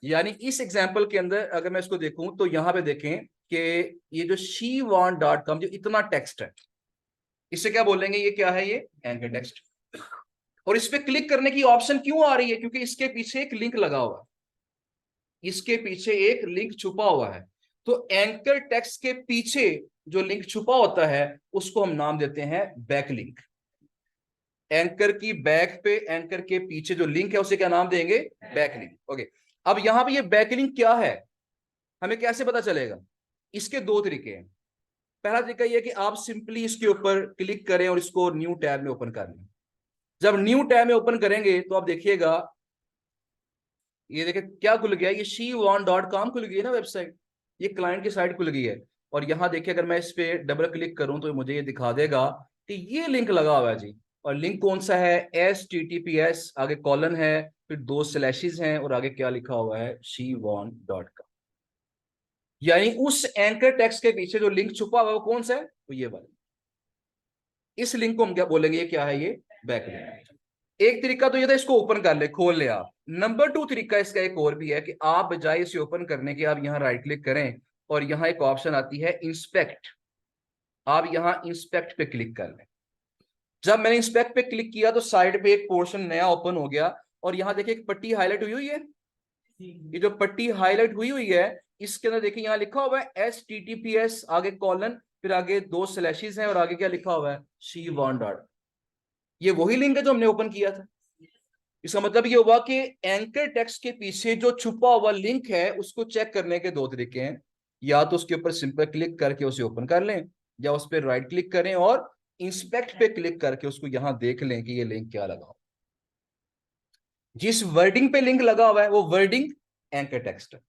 यानी इस एग्जाम्पल के अंदर अगर मैं इसको देखूं तो यहां पे देखें कि ये जो she-want.com जो इतना टेक्स्ट है, इसे क्या बोलेंगे? ये क्या है? ये एंकर टेक्स्ट। और इस पे क्लिक करने की ऑप्शन क्यों आ रही है? क्योंकि इसके पीछे एक लिंक लगा हुआ है, इसके पीछे एक लिंक छुपा हुआ है। तो एंकर टेक्स्ट के पीछे जो लिंक छुपा होता है उसको हम नाम देते हैं बैक लिंक। एंकर की बैक पे, एंकर के पीछे जो लिंक है उसे क्या नाम देंगे? Back link. ओके, अब यहां पे ये बैक लिंक क्या है हमें कैसे पता चलेगा? इसके दो तरीके हैं। पहला तरीका ये है कि आप सिंपली इसके ऊपर क्लिक करें और इसको न्यू टैब में ओपन कर लें। जब न्यू टैब में ओपन करेंगे तो आप देखिएगा, ये देखिए क्या खुल गया, ये she-want.com खुल गई है ना वेबसाइट, ये क्लाइंट की साइट खुल गई है। और यहां देखिए, अगर मैं इस पे डबल क्लिक करूं तो मुझे ये दिखा देगा कि ये लिंक लगा हुआ है जी। और लिंक कौन सा है? HTTPS, आगे कॉलन है, फिर 2 स्लैशेस हैं, और आगे क्या लिखा हुआ है? she-want.com। यानी उस एंकर टेक्स्ट के पीछे जो लिंक छुपा हुआ है वो कौन सा है? तो ये वाला। इस लिंक को हम क्या बोलेंगे? ये क्या है? ये बैक लिंक। एक तरीका तो ये था, इसको ओपन कर ले, खोल ले आप। नंबर 2 तरीका इसका एक और भी है कि आप बजाय इसे ओपन करने के आप यहाँ राइट क्लिक करें, और यहाँ एक ऑप्शन आती है इंस्पेक्ट, आप यहाँ इंस्पेक्ट पे क्लिक कर लें। जब मैंने इंस्पेक्ट पे क्लिक किया तो साइड पे एक पोर्शन नया ओपन हो गया, और यहाँ देखिए एक पट्टी हाईलाइट हुई है। ये जो पट्टी हाईलाइट हुई है इसके अंदर देखिए यहाँ लिखा हुआ है HTTPS, आगे कॉलन, फिर आगे 2 स्लैशेस हैं, और आगे क्या लिखा हुआ है? she-want.com। ये वही लिंक है जो हमने ओपन किया था। इसका मतलब ये हुआ कि एंकर टेक्स्ट के पीछे जो छुपा हुआ लिंक है उसको चेक करने के 2 तरीके हैं। या तो उसके ऊपर सिंपल क्लिक करके उसे ओपन कर लें, या उस पर राइट क्लिक करें और इंस्पेक्ट पे क्लिक करके उसको यहां देख लें कि ये लिंक क्या लगा हुआ। जिस वर्डिंग पे लिंक लगा हुआ है वो वर्डिंग एंकर टेक्स्ट है,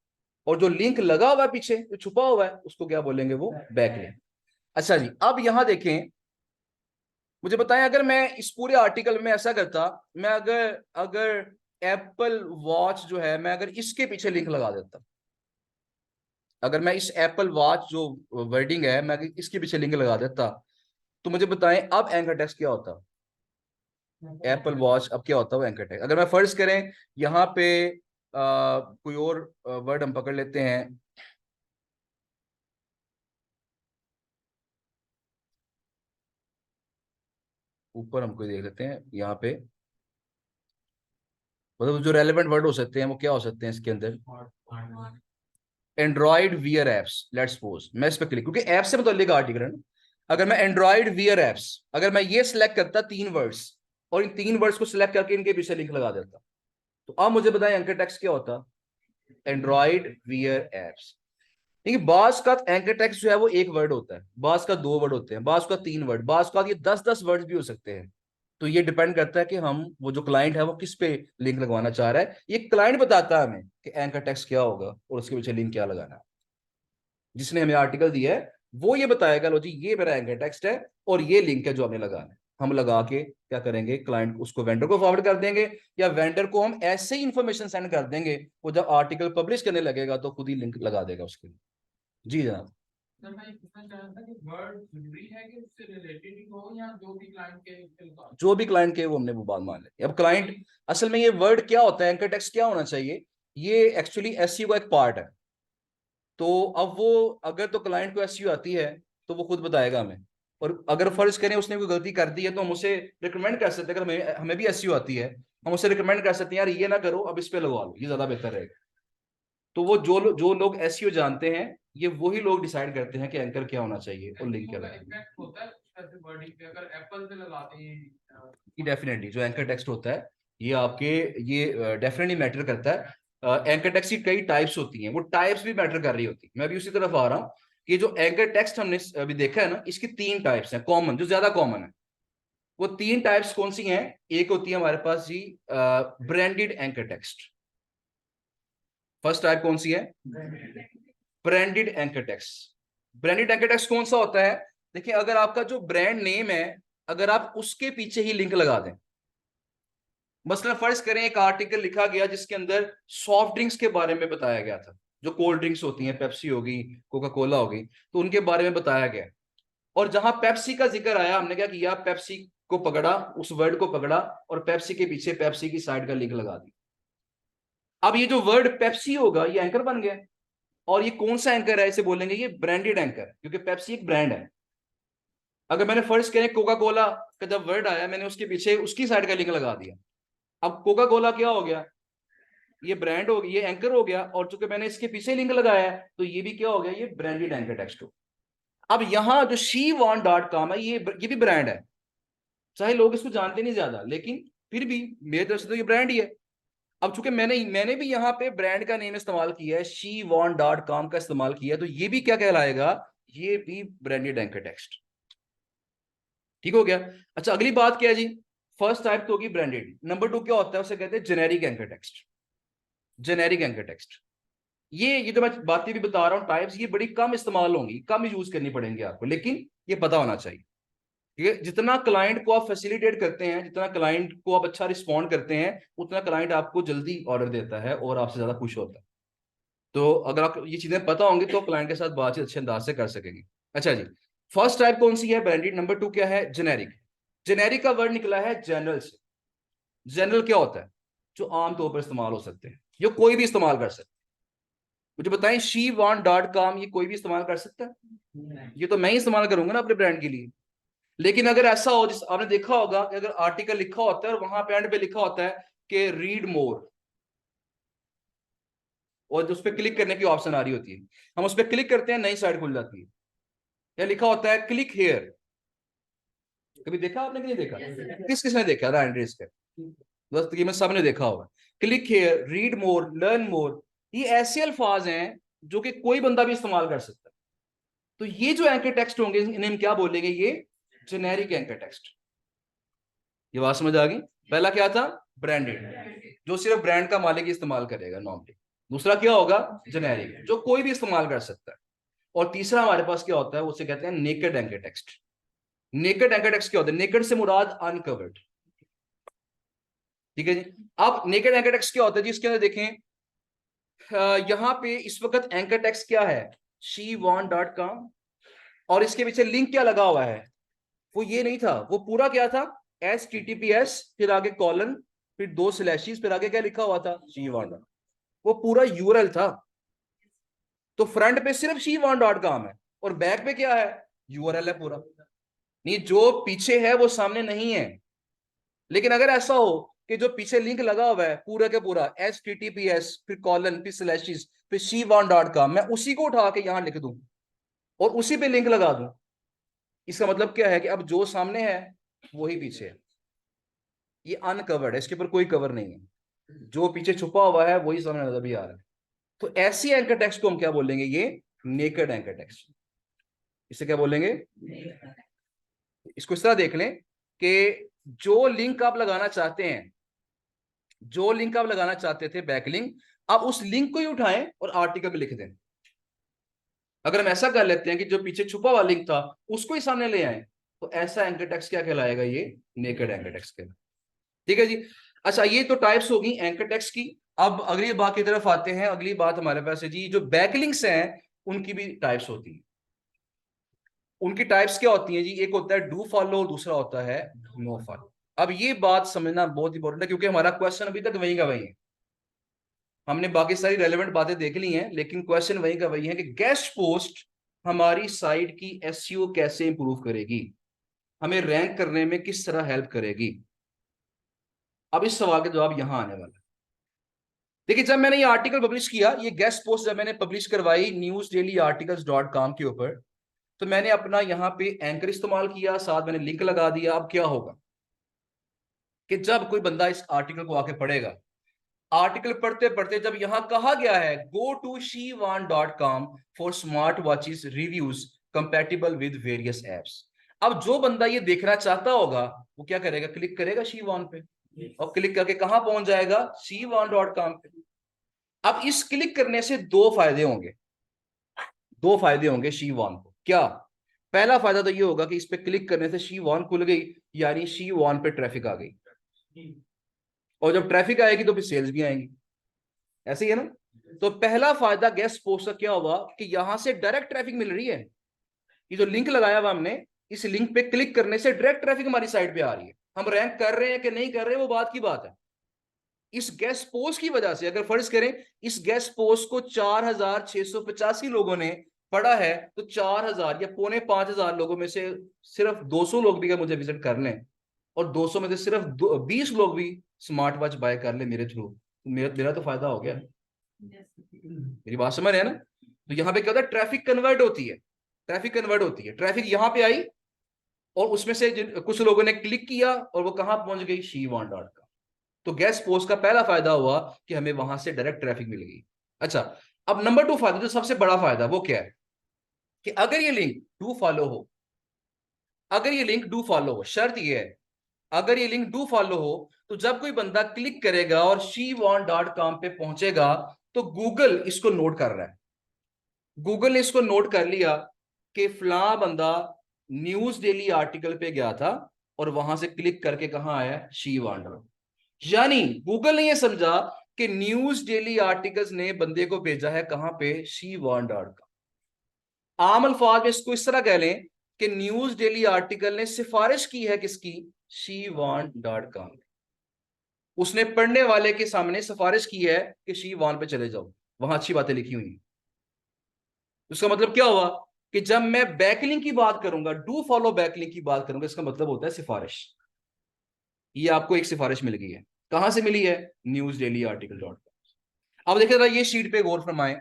और जो लिंक लगा हुआ है पीछे जो छुपा हुआ है उसको क्या बोलेंगे? वो बैक लिंक। अच्छा जी, अब यहां देखें, मुझे बताएं, अगर मैं इस पूरे आर्टिकल में ऐसा करता, मैं अगर अगर एप्पल वॉच जो है, मैं अगर इसके पीछे लिंक लगा देता, अगर मैं इस एप्पल वॉच जो वर्डिंग है मैं इसके पीछे लिंक लगा देता, तो मुझे बताएं अब एंकर टेक्स्ट क्या होता? एप्पल वॉच, अब क्या होता है वो एंकर टैग। अगर मैं फर्ज करें यहाँ पे कोई और वर्ड हम पकड़ लेते हैं, ऊपर हम कोई देख लेते हैं यहाँ पे, मतलब जो रेलेवेंट वर्ड हो सकते हैं वो क्या हो सकते हैं इसके अंदर, Android wear apps, let's suppose मैं इस पर क्लिक, क्योंकि ऐप से मतलब आर्टिकल है ना, अगर मैं एंड्रॉइड वियर एप्स, अगर मैं ये सिलेक्ट करता 3 वर्ड्स और इन 3 वर्ड्स को सिलेक्ट करके इनके पीछे लिंक लगा देता, तो अब मुझे बताएं एंकर टेक्स्ट क्या होता, एंड्रॉइड वियर एप्स। देखिए बास का एंकर टेक्स्ट जो है वो एक वर्ड होता है, बास का 2 वर्ड होते हैं, बास का 3 वर्ड, बास का ये 10-10 वर्ड भी हो सकते हैं। तो ये डिपेंड करता है कि हम, वो जो क्लाइंट है वो किस पे लिंक लगवाना चाह रहा है, ये क्लाइंट बताता है हमें कि एंकर टेक्स्ट क्या होगा और उसके पीछे लिंक क्या लगाना है। जिसने हमें आर्टिकल दिया है वो ये बताएगा, लो जी ये मेरा एंकर टेक्स्ट है और ये लिंक है जो हमें लगाना है। हम लगा के क्या करेंगे, क्लाइंट उसको वेंडर को फॉरवर्ड कर देंगे, या वेंडर को हम ऐसे ही इंफॉर्मेशन सेंड कर देंगे, वो जब आर्टिकल पब्लिश करने लगेगा तो खुद ही लिंक लगा देगा उसके लिए। जी जनाब। सर मैं ये पूछना चाह रहा था कि वर्ड जरूरी है कि उससे रिलेटेड ही हो या जो भी क्लाइंट के साथ? जो भी क्लाइंट के वो हमने वो बात मान ली। अब क्लाइंट असल में ये वर्ड क्या होता है, एंकर टेक्स्ट क्या होना चाहिए, ये एक्चुअली एसईओ का एक पार्ट है। तो अब वो, अगर तो क्लाइंट को एसईओ आती है तो वो खुद बताएगा हमें, और अगर फर्ज करें उसने कोई गलती कर दी है तो हम उसे रिकमेंड कर सकते हैं, अगर हमें भी एसईओ आती है हम उसे रिकमेंड कर सकते हैं, यार ये ना करो, अब इस पे लगवा लो, ये ज्यादा बेहतर रहेगा। तो वो जो लोग एसईओ जानते हैं, ये वही लोग डिसाइड करते हैं कि एंकर क्या होना चाहिए और लिंक क्या लगाना है। इफेक्ट होता है कुछ ऐसे वर्डिंग पे अगर एप्पल से लगाते हैं? डेफिनेटली जो एंकर टेक्स्ट होता है ये आपके, ये डेफिनेटली मैटर करता है। एंकर टेक्स्ट की कई टाइप्स होती हैं, वो टाइप्स भी मैटर कर रही होती है। मैं भी उसी तरफ आ रहा हूँ कि जो एंकर टेक्स्ट हमने अभी देखा है ना, इसकी 3 टाइप्स हैं कॉमन, जो ज्यादा कॉमन है। वो 3 टाइप्स कौन सी हैं, एक होती है हमारे पास जी branded anchor text. First type कौन सी है, branded anchor text. Branded anchor text कौन सा होता है, देखिए अगर आपका जो ब्रांड नेम है, अगर आप उसके पीछे ही लिंक लगा दें, मसलन फर्ज करें एक आर्टिकल लिखा गया जिसके अंदर सॉफ्ट ड्रिंक्स के बारे में बताया गया था, जो कोल्ड ड्रिंक्स होती हैं, पेप्सी होगी, कोका कोला होगी, तो उनके बारे में बताया गया, और जहां पेप्सी का जिक्र आया हमने क्या किया, पेप्सी को पकड़ा, उस वर्ड को पकड़ा और पेप्सी के पीछे पेप्सी की साइड का लिंक लगा दिया। अब ये जो वर्ड पेप्सी होगा ये एंकर बन गया, और ये कौन सा एंकर है, इसे बोलेंगे ये ब्रांडेड एंकर, क्योंकि पेप्सी एक ब्रांड है। अगर मैंने फर्ज करें कोका कोला का जब वर्ड आया, मैंने उसके पीछे उसकी साइड का लिंक लगा दिया, अब कोका कोला क्या हो गया, ये ब्रांड हो गया, ये एंकर हो गया, और चूंकि मैंने इसके पीछे लिंक लगाया है तो ये भी क्या हो गया, ये ब्रांडेड एंकर टेक्स्ट हो। अब यहाँ जो she-want.com है, ये भी ब्रांड है, चाहे लोग इसको जानते नहीं ज्यादा, लेकिन फिर भी मेरी तरफ से तो ये ब्रांड ही है। अब चूंकि मैंने भी यहाँ पे ब्रांड का नेम इस्तेमाल किया है, she-want.com का इस्तेमाल किया है, तो ये भी क्या कहलाएगा, ये भी ब्रांडेड एंकर टेक्स्ट। ठीक हो गया। अच्छा अगली बात क्या है जी, फर्स्ट टाइप तो होगी ब्रांडेड, नंबर 2 क्या होता है, उसे कहते हैं generic anchor text. Generic anchor text, ये जो मैं बातें भी बता रहा हूँ टाइप्स, ये बड़ी कम इस्तेमाल होंगी, कम यूज करनी पड़ेंगी आपको, लेकिन ये पता होना चाहिए। ठीक है, जितना क्लाइंट को आप फैसिलिटेट करते हैं, जितना क्लाइंट को आप अच्छा रिस्पॉन्ड करते हैं, उतना क्लाइंट आपको जल्दी ऑर्डर देता है और आपसे ज्यादा खुश होता है। तो अगर आप ये चीजें पता होंगी तो क्लाइंट के साथ बातचीत अच्छे अंदाज से कर सकेंगे। अच्छा जी, फर्स्ट टाइप कौन सी है, ब्रांडेड। नंबर 2 क्या है, जेनेरिक। जेनेरिक का वर्ड निकला है जनरल से। जनरल क्या होता है, जो आमतौर पर इस्तेमाल हो सकते हैं, जो कोई भी इस्तेमाल कर सकते हैं। मुझे बताएं she-want.com ये कोई भी इस्तेमाल कर सकता है, ये तो मैं ही इस्तेमाल करूंगा ना अपने ब्रांड के लिए। लेकिन अगर ऐसा हो, जिस आपने देखा होगा कि अगर आर्टिकल लिखा होता है और वहां पे एंड पे लिखा होता है कि रीड मोर, और उस पर क्लिक करने की ऑप्शन आ रही होती है, हम उस पर क्लिक करते हैं, नई साइट खुल जाती है, या लिखा होता है क्लिक हेयर, कभी देखा आपने कि नहीं देखा, किसने देखा था एंड्रेस का, बस तकरीबन सबने देखा होगा। Click here, read more, learn more, ये ऐसे अल्फाज हैं जो कि कोई बंदा भी इस्तेमाल कर सकता है। तो ये जो एंकर टेक्स्ट होंगे इन्हें हम क्या बोलेंगे, ये जेनेरिक एंकर टेक्स्ट। ये बात समझ आ गई। पहला क्या था, ब्रांडेड, जो सिर्फ ब्रांड का मालिक इस्तेमाल करेगा नॉर्मली। दूसरा क्या होगा, जेनेरिक, जो कोई भी इस्तेमाल कर सकता है। और तीसरा हमारे पास क्या होता है, उसे कहते हैं naked anchor text. Naked anchor text क्या होता है, नेकेड से मुराद अनकवर्ड। ठीक है जी। अब नेकेड एंकर टेक्स्ट क्या होता है जी, इसके अंदर देखें, यहाँ पे इस वक्त एंकर टेक्स्ट क्या है, she-want.com, और इसके पीछे लिंक क्या लगा हुआ है, वो ये नहीं था, वो पूरा क्या था, HTTPS फिर आगे कॉलन फिर 2 स्लैशेस फिर आगे क्या लिखा हुआ था, Shivan। वो पूरा यूआरएल था। तो फ्रंट पे सिर्फ shivan.com है और बैक पे क्या है, यूआरएल है पूरा। नहीं, जो पीछे है वो सामने नहीं है। लेकिन अगर ऐसा हो कि जो पीछे लिंक लगा हुआ है पूरा के पूरा HTTPS फिर कॉलन फिर स्लैशेस फिर shivan.com, मैं उसी को उठा के यहां लिख दूं और उसी पे लिंक लगा दूं, इसका मतलब क्या है कि अब जो सामने है वही पीछे है। ये अनकवर्ड है, इसके ऊपर कोई कवर नहीं है, जो पीछे छुपा हुआ है वही सामने नजर भी आ रहा है। तो ऐसी एंकर टेक्स्ट को हम क्या बोलेंगे, ये नेकेड एंकर टेक्स्ट। इसे क्या बोलेंगे, इसको इस तरह देख लें कि जो लिंक आप लगाना चाहते हैं, जो लिंक आप लगाना चाहते थे बैकलिंक, आप उस लिंक को ही उठाएं और आर्टिकल लिख दें। अगर हम ऐसा कर लेते हैं कि जो पीछे छुपा हुआ लिंक था उसको ही सामने ले आए, तो ऐसा एंकर टेक्स्ट क्या कहलाएगा, ये नेकेड एंकर टेक्स्ट कहलाएगा। ठीक है जी। अच्छा, ये तो टाइप्स होगी एंकर टेक्स्ट की। अब अगली बात की तरफ आते हैं। अगली बात हमारे पास है जी, जो बैकलिंक्स हैं उनकी भी टाइप्स होती हैं। उनकी टाइप्स क्या होती हैं जी, एक होता है डू फॉलो, दूसरा होता है नो फॉलो। अब ये बात समझना बहुत इंपॉर्टेंट है क्योंकि हमारा क्वेश्चन अभी तक वही का वही है। हमने बाकी सारी रेलेवेंट बातें देख ली हैं लेकिन क्वेश्चन वही का वही है कि गेस्ट पोस्ट हमारी साइट की एसईओ कैसे इंप्रूव करेगी, हमें रैंक करने में किस तरह हेल्प करेगी। अब इस सवाल का जवाब यहां आने वाला है। देखिए, जब मैंने ये आर्टिकल पब्लिश किया, ये गेस्ट पोस्ट जब मैंने पब्लिश करवाई newsdailyarticles.com के ऊपर, तो मैंने अपना यहाँ पे एंकर इस्तेमाल किया, साथ मैंने लिंक लगा दिया। अब क्या होगा कि जब कोई बंदा इस आर्टिकल को आके पढ़ेगा, आर्टिकल पढ़ते पढ़ते जब यहां कहा गया है go to shivan.com for smart watches reviews compatible with various apps, अब जो बंदा ये देखना चाहता होगा वो क्या करेगा, क्लिक करेगा शिवान पे और क्लिक करके कहां पहुंच जाएगा, shivan.com पे। अब इस क्लिक करने से दो फायदे होंगे, दो फायदे होंगे शिवान को। क्या, पहला फायदा तो ये होगा कि इस पे क्लिक करने से शिवान खुल गई, यानी शिवान पे ट्रैफिक आ गई, और जब ट्रैफिक आएगी तो फिर सेल्स भी आएंगी, ऐसे ही है ना। तो पहला फायदा गेस्ट पोस्ट का क्या हुआ कि यहां से डायरेक्ट ट्रैफिक मिल रही है। ये जो लिंक लगाया हुआ हमने, इस लिंक पे क्लिक करने से डायरेक्ट ट्रैफिक हमारी साइट पे आ रही है। हम रैंक कर रहे हैं कि नहीं कर रहे हैं वो बात की बात है। इस गेस्ट पोस्ट की वजह से, अगर फर्ज करें इस गेस्ट पोस्ट को 4685 लोगों ने पढ़ा है, तो 4000 या 4500 लोगों में से सिर्फ 200 लोग भी मुझे विजिट कर लें और 200 में से सिर्फ 20 लोग भी स्मार्ट वॉच बाय कर ले मेरे थ्रू, मेरा तो फायदा हो गया। मेरी बात समझ रहे हैं ना। तो यहाँ पे क्या होता है, ट्रैफिक कन्वर्ट होती है, ट्रैफिक कन्वर्ट होती है। ट्रैफिक यहाँ पे आई और उसमें से कुछ लोगों ने क्लिक किया और वो कहां पहुंच गई, shivan.com। तो गेस्ट पोस्ट का पहला फायदा हुआ कि हमें वहां से डायरेक्ट ट्रैफिक मिल गई। अच्छा, अब नंबर 2 फायदा, जो सबसे बड़ा फायदा वो क्या है कि अगर ये लिंक डू फॉलो हो, अगर ये लिंक डू फॉलो हो, शर्त ये है अगर ये लिंक डू फॉलो हो, तो जब कोई बंदा क्लिक करेगा और shivan.com पे पहुंचेगा तो गूगल इसको नोट कर रहा है। गूगल ने इसको नोट कर लिया कि फलां बंदा न्यूज डेली आर्टिकल पे गया था और वहां से क्लिक करके कहां आया, shivan.com। यानी गूगल ने यह समझा कि न्यूज डेली आर्टिकल्स ने बंदे को भेजा है कहां पे, shivan.com। आम अल्फाज में इसको इस तरह कह लें कि न्यूज डेली आर्टिकल ने सिफारिश की है किसकी, shivan.com। उसने पढ़ने वाले के सामने सिफारिश की है कि शिवान पे चले जाओ, वहां अच्छी बातें लिखी हुई हैं। उसका मतलब क्या हुआ कि जब मैं बैकलिंक की बात करूंगा, डू फॉलो बैकलिंक की बात करूंगा, इसका मतलब होता है सिफारिश। ये आपको एक सिफारिश मिल गई है, कहां से मिली है, newsdailyarticle.com। अब देखिए जरा ये शीट पे गौर फरमाएं।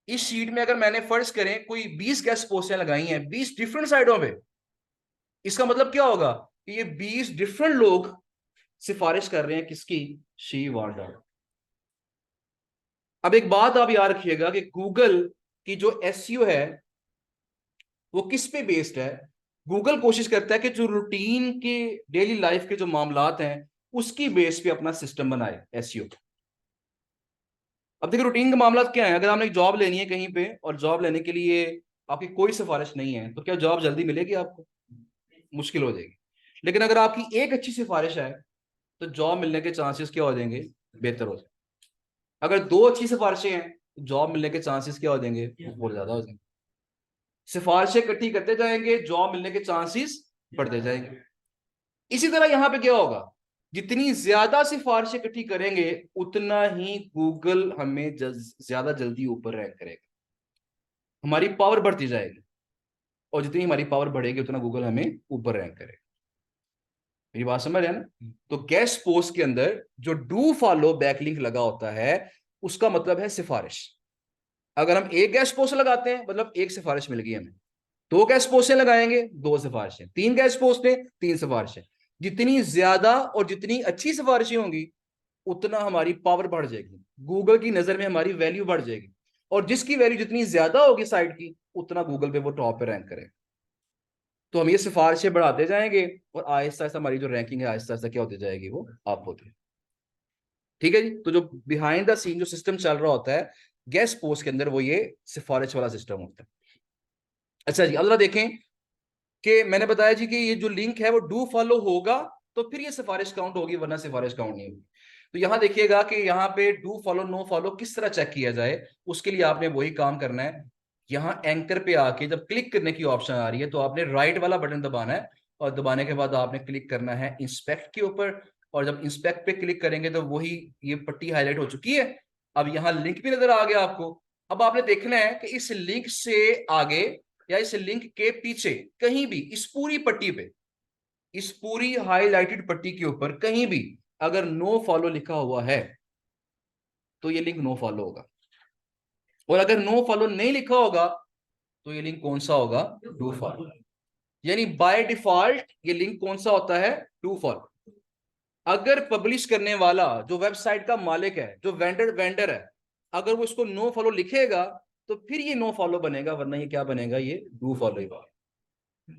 इस शीट में अगर मैंने फर्ज करें कोई 20 गेस्ट पोस्टें लगाई हैं 20 डिफरेंट साइडों पे, इसका मतलब क्या होगा कि ये 20 डिफरेंट लोग सिफारिश कर रहे हैं किसकी, shivan.com। अब एक बात आप याद रखिएगा कि गूगल की जो एसईओ है वो किस पे बेस्ड है। गूगल कोशिश करता है कि जो रूटीन के डेली लाइफ के जो मामलात हैं उसकी बेस पे अपना सिस्टम बनाए एसईओ। अब देखिए रूटीन का मामला क्या है, अगर आपने एक जॉब लेनी है कहीं पे और जॉब लेने के लिए आपकी कोई सिफारिश नहीं है तो क्या जॉब जल्दी मिलेगी आपको, मुश्किल हो जाएगी। लेकिन अगर आपकी एक अच्छी सिफारिश है तो जॉब मिलने के चांसेस क्या हो जाएंगे, बेहतर हो जाएंगे। अगर 2 अच्छी सिफारिशें हैं तो जॉब मिलने के चांसेस क्या हो जाएंगे, बहुत ज्यादा हो जाएंगे। सिफारिशें इकट्ठी करते जाएंगे, जॉब मिलने के चांसेस बढ़ते जाएंगे। इसी तरह यहां पे क्या होगा, जितनी ज्यादा सिफारिश इकट्ठी करेंगे उतना ही गूगल हमें ज्यादा जल्दी ऊपर रैंक करेगा, हमारी पावर बढ़ती जाएगी, और जितनी हमारी पावर बढ़ेगी उतना गूगल हमें ऊपर रैंक करेगा। मेरी बात समझ रहे हैं ना? तो गेस्ट पोस्ट के अंदर जो डू फॉलो बैकलिंक लगा होता है उसका मतलब है सिफारिश। अगर हम एक गेस्ट पोस्ट लगाते हैं मतलब एक सिफारिश मिल गई हमें, दो गेस्ट पोस्टें लगाएंगे दो सिफारिशें, तीन गेस्ट पोस्टें तीन सिफारिशें। जितनी ज्यादा और जितनी अच्छी सिफारिशें होंगी उतना हमारी पावर बढ़ जाएगी, गूगल की नजर में हमारी वैल्यू बढ़ जाएगी, और जिसकी वैल्यू जितनी ज्यादा होगी साइट की उतना गूगल पे वो टॉप पे रैंक करेगा। तो हम ये सिफारिशें बढ़ाते जाएंगे और आहिस्ता आहिस्ता हमारी जो रैंकिंग है आहिस्ता आहिस्ता क्या होती जाएगी, वो अप होती है। ठीक है जी। तो जो बिहाइंड द सीन जो सिस्टम चल रहा होता है गेस्ट पोस्ट के अंदर वो ये सिफारिश वाला सिस्टम होता है। अच्छा जी, अगला देखें कि मैंने बताया जी कि ये जो लिंक है वो डू फॉलो होगा तो फिर ये सिफारिश काउंट होगी, वरना सिफारिश काउंट नहीं होगी। तो यहां देखिएगा कि यहाँ पे डू फॉलो नो फॉलो किस तरह चेक किया जाए, उसके लिए आपने वही काम करना है। यहाँ एंकर पे आके जब क्लिक करने की ऑप्शन आ रही है तो आपने राइट वाला बटन दबाना है, और दबाने के बाद आपने क्लिक करना है इंस्पेक्ट के ऊपर, और जब इंस्पेक्ट पे क्लिक करेंगे तो वही ये पट्टी हाईलाइट हो चुकी है। अब यहाँ लिंक भी नजर आ गया आपको। अब आपने देखना है कि इस लिंक से आगे या इस लिंक के पीछे कहीं भी इस पूरी पट्टी पे, इस पूरी हाईलाइटेड पट्टी के ऊपर कहीं भी अगर नो फॉलो लिखा हुआ है तो ये लिंक नो फॉलो होगा, और अगर नो फॉलो नहीं लिखा होगा तो ये लिंक कौन सा होगा, डू फॉलो। यानी बाय डिफॉल्ट ये लिंक कौन सा होता है, डू फॉलो। अगर पब्लिश करने वाला जो वेबसाइट का मालिक है, जो वेंडर है, अगर वो इसको नो फॉलो लिखेगा तो फिर ये नो फॉलो बनेगा, वरना ये क्या बनेगा, ये डू फॉलो ही बनेगा।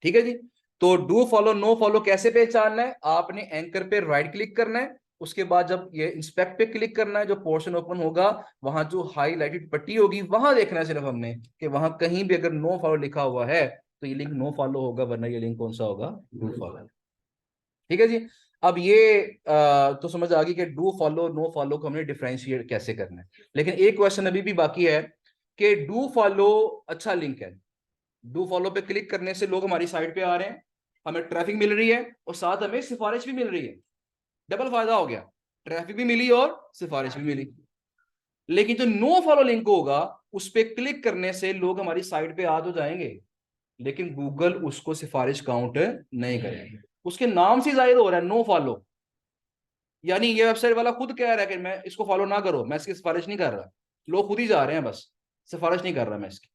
ठीक है जी। तो डू फॉलो नो फॉलो कैसे पहचानना है, आपने एंकर पे राइट क्लिक करना है, उसके बाद जब ये इंस्पेक्ट पे क्लिक करना है, जो पोर्शन ओपन होगा वहां जो हाईलाइटेड पट्टी होगी वहां देखना है सिर्फ हमने कि वहां कहीं भी अगर नो फॉलो लिखा हुआ है तो ये लिंक नो फॉलो होगा, वरना ये लिंक कौन सा होगा, डू फॉलो। ठीक है जी। अब ये तो समझ आ गई कि डू फॉलो नो फॉलो को हमने डिफरेंशिएट कैसे करना है। लेकिन एक क्वेश्चन अभी भी बाकी है कि डू फॉलो अच्छा लिंक है, डू फॉलो पे क्लिक करने से लोग हमारी साइट पे आ रहे हैं, हमें ट्रैफिक मिल रही है और साथ हमें सिफारिश भी मिल रही है, डबल फायदा हो गया, ट्रैफिक भी मिली और सिफारिश भी मिली। लेकिन जो नो फॉलो लिंक होगा उस पर क्लिक करने से लोग हमारी साइट पे आ तो जाएंगे लेकिन गूगल उसको सिफारिश काउंट नहीं करेगा, उसके नाम से जाहिर हो रहा है नो फॉलो। यानी ये वेबसाइट वाला खुद कह रहा है कि मैं इसको फॉलो ना करो, मैं इसकी सिफारिश नहीं कर रहा, लोग खुद ही जा रहे हैं, बस सिफारिश नहीं कर रहा मैं इसकी।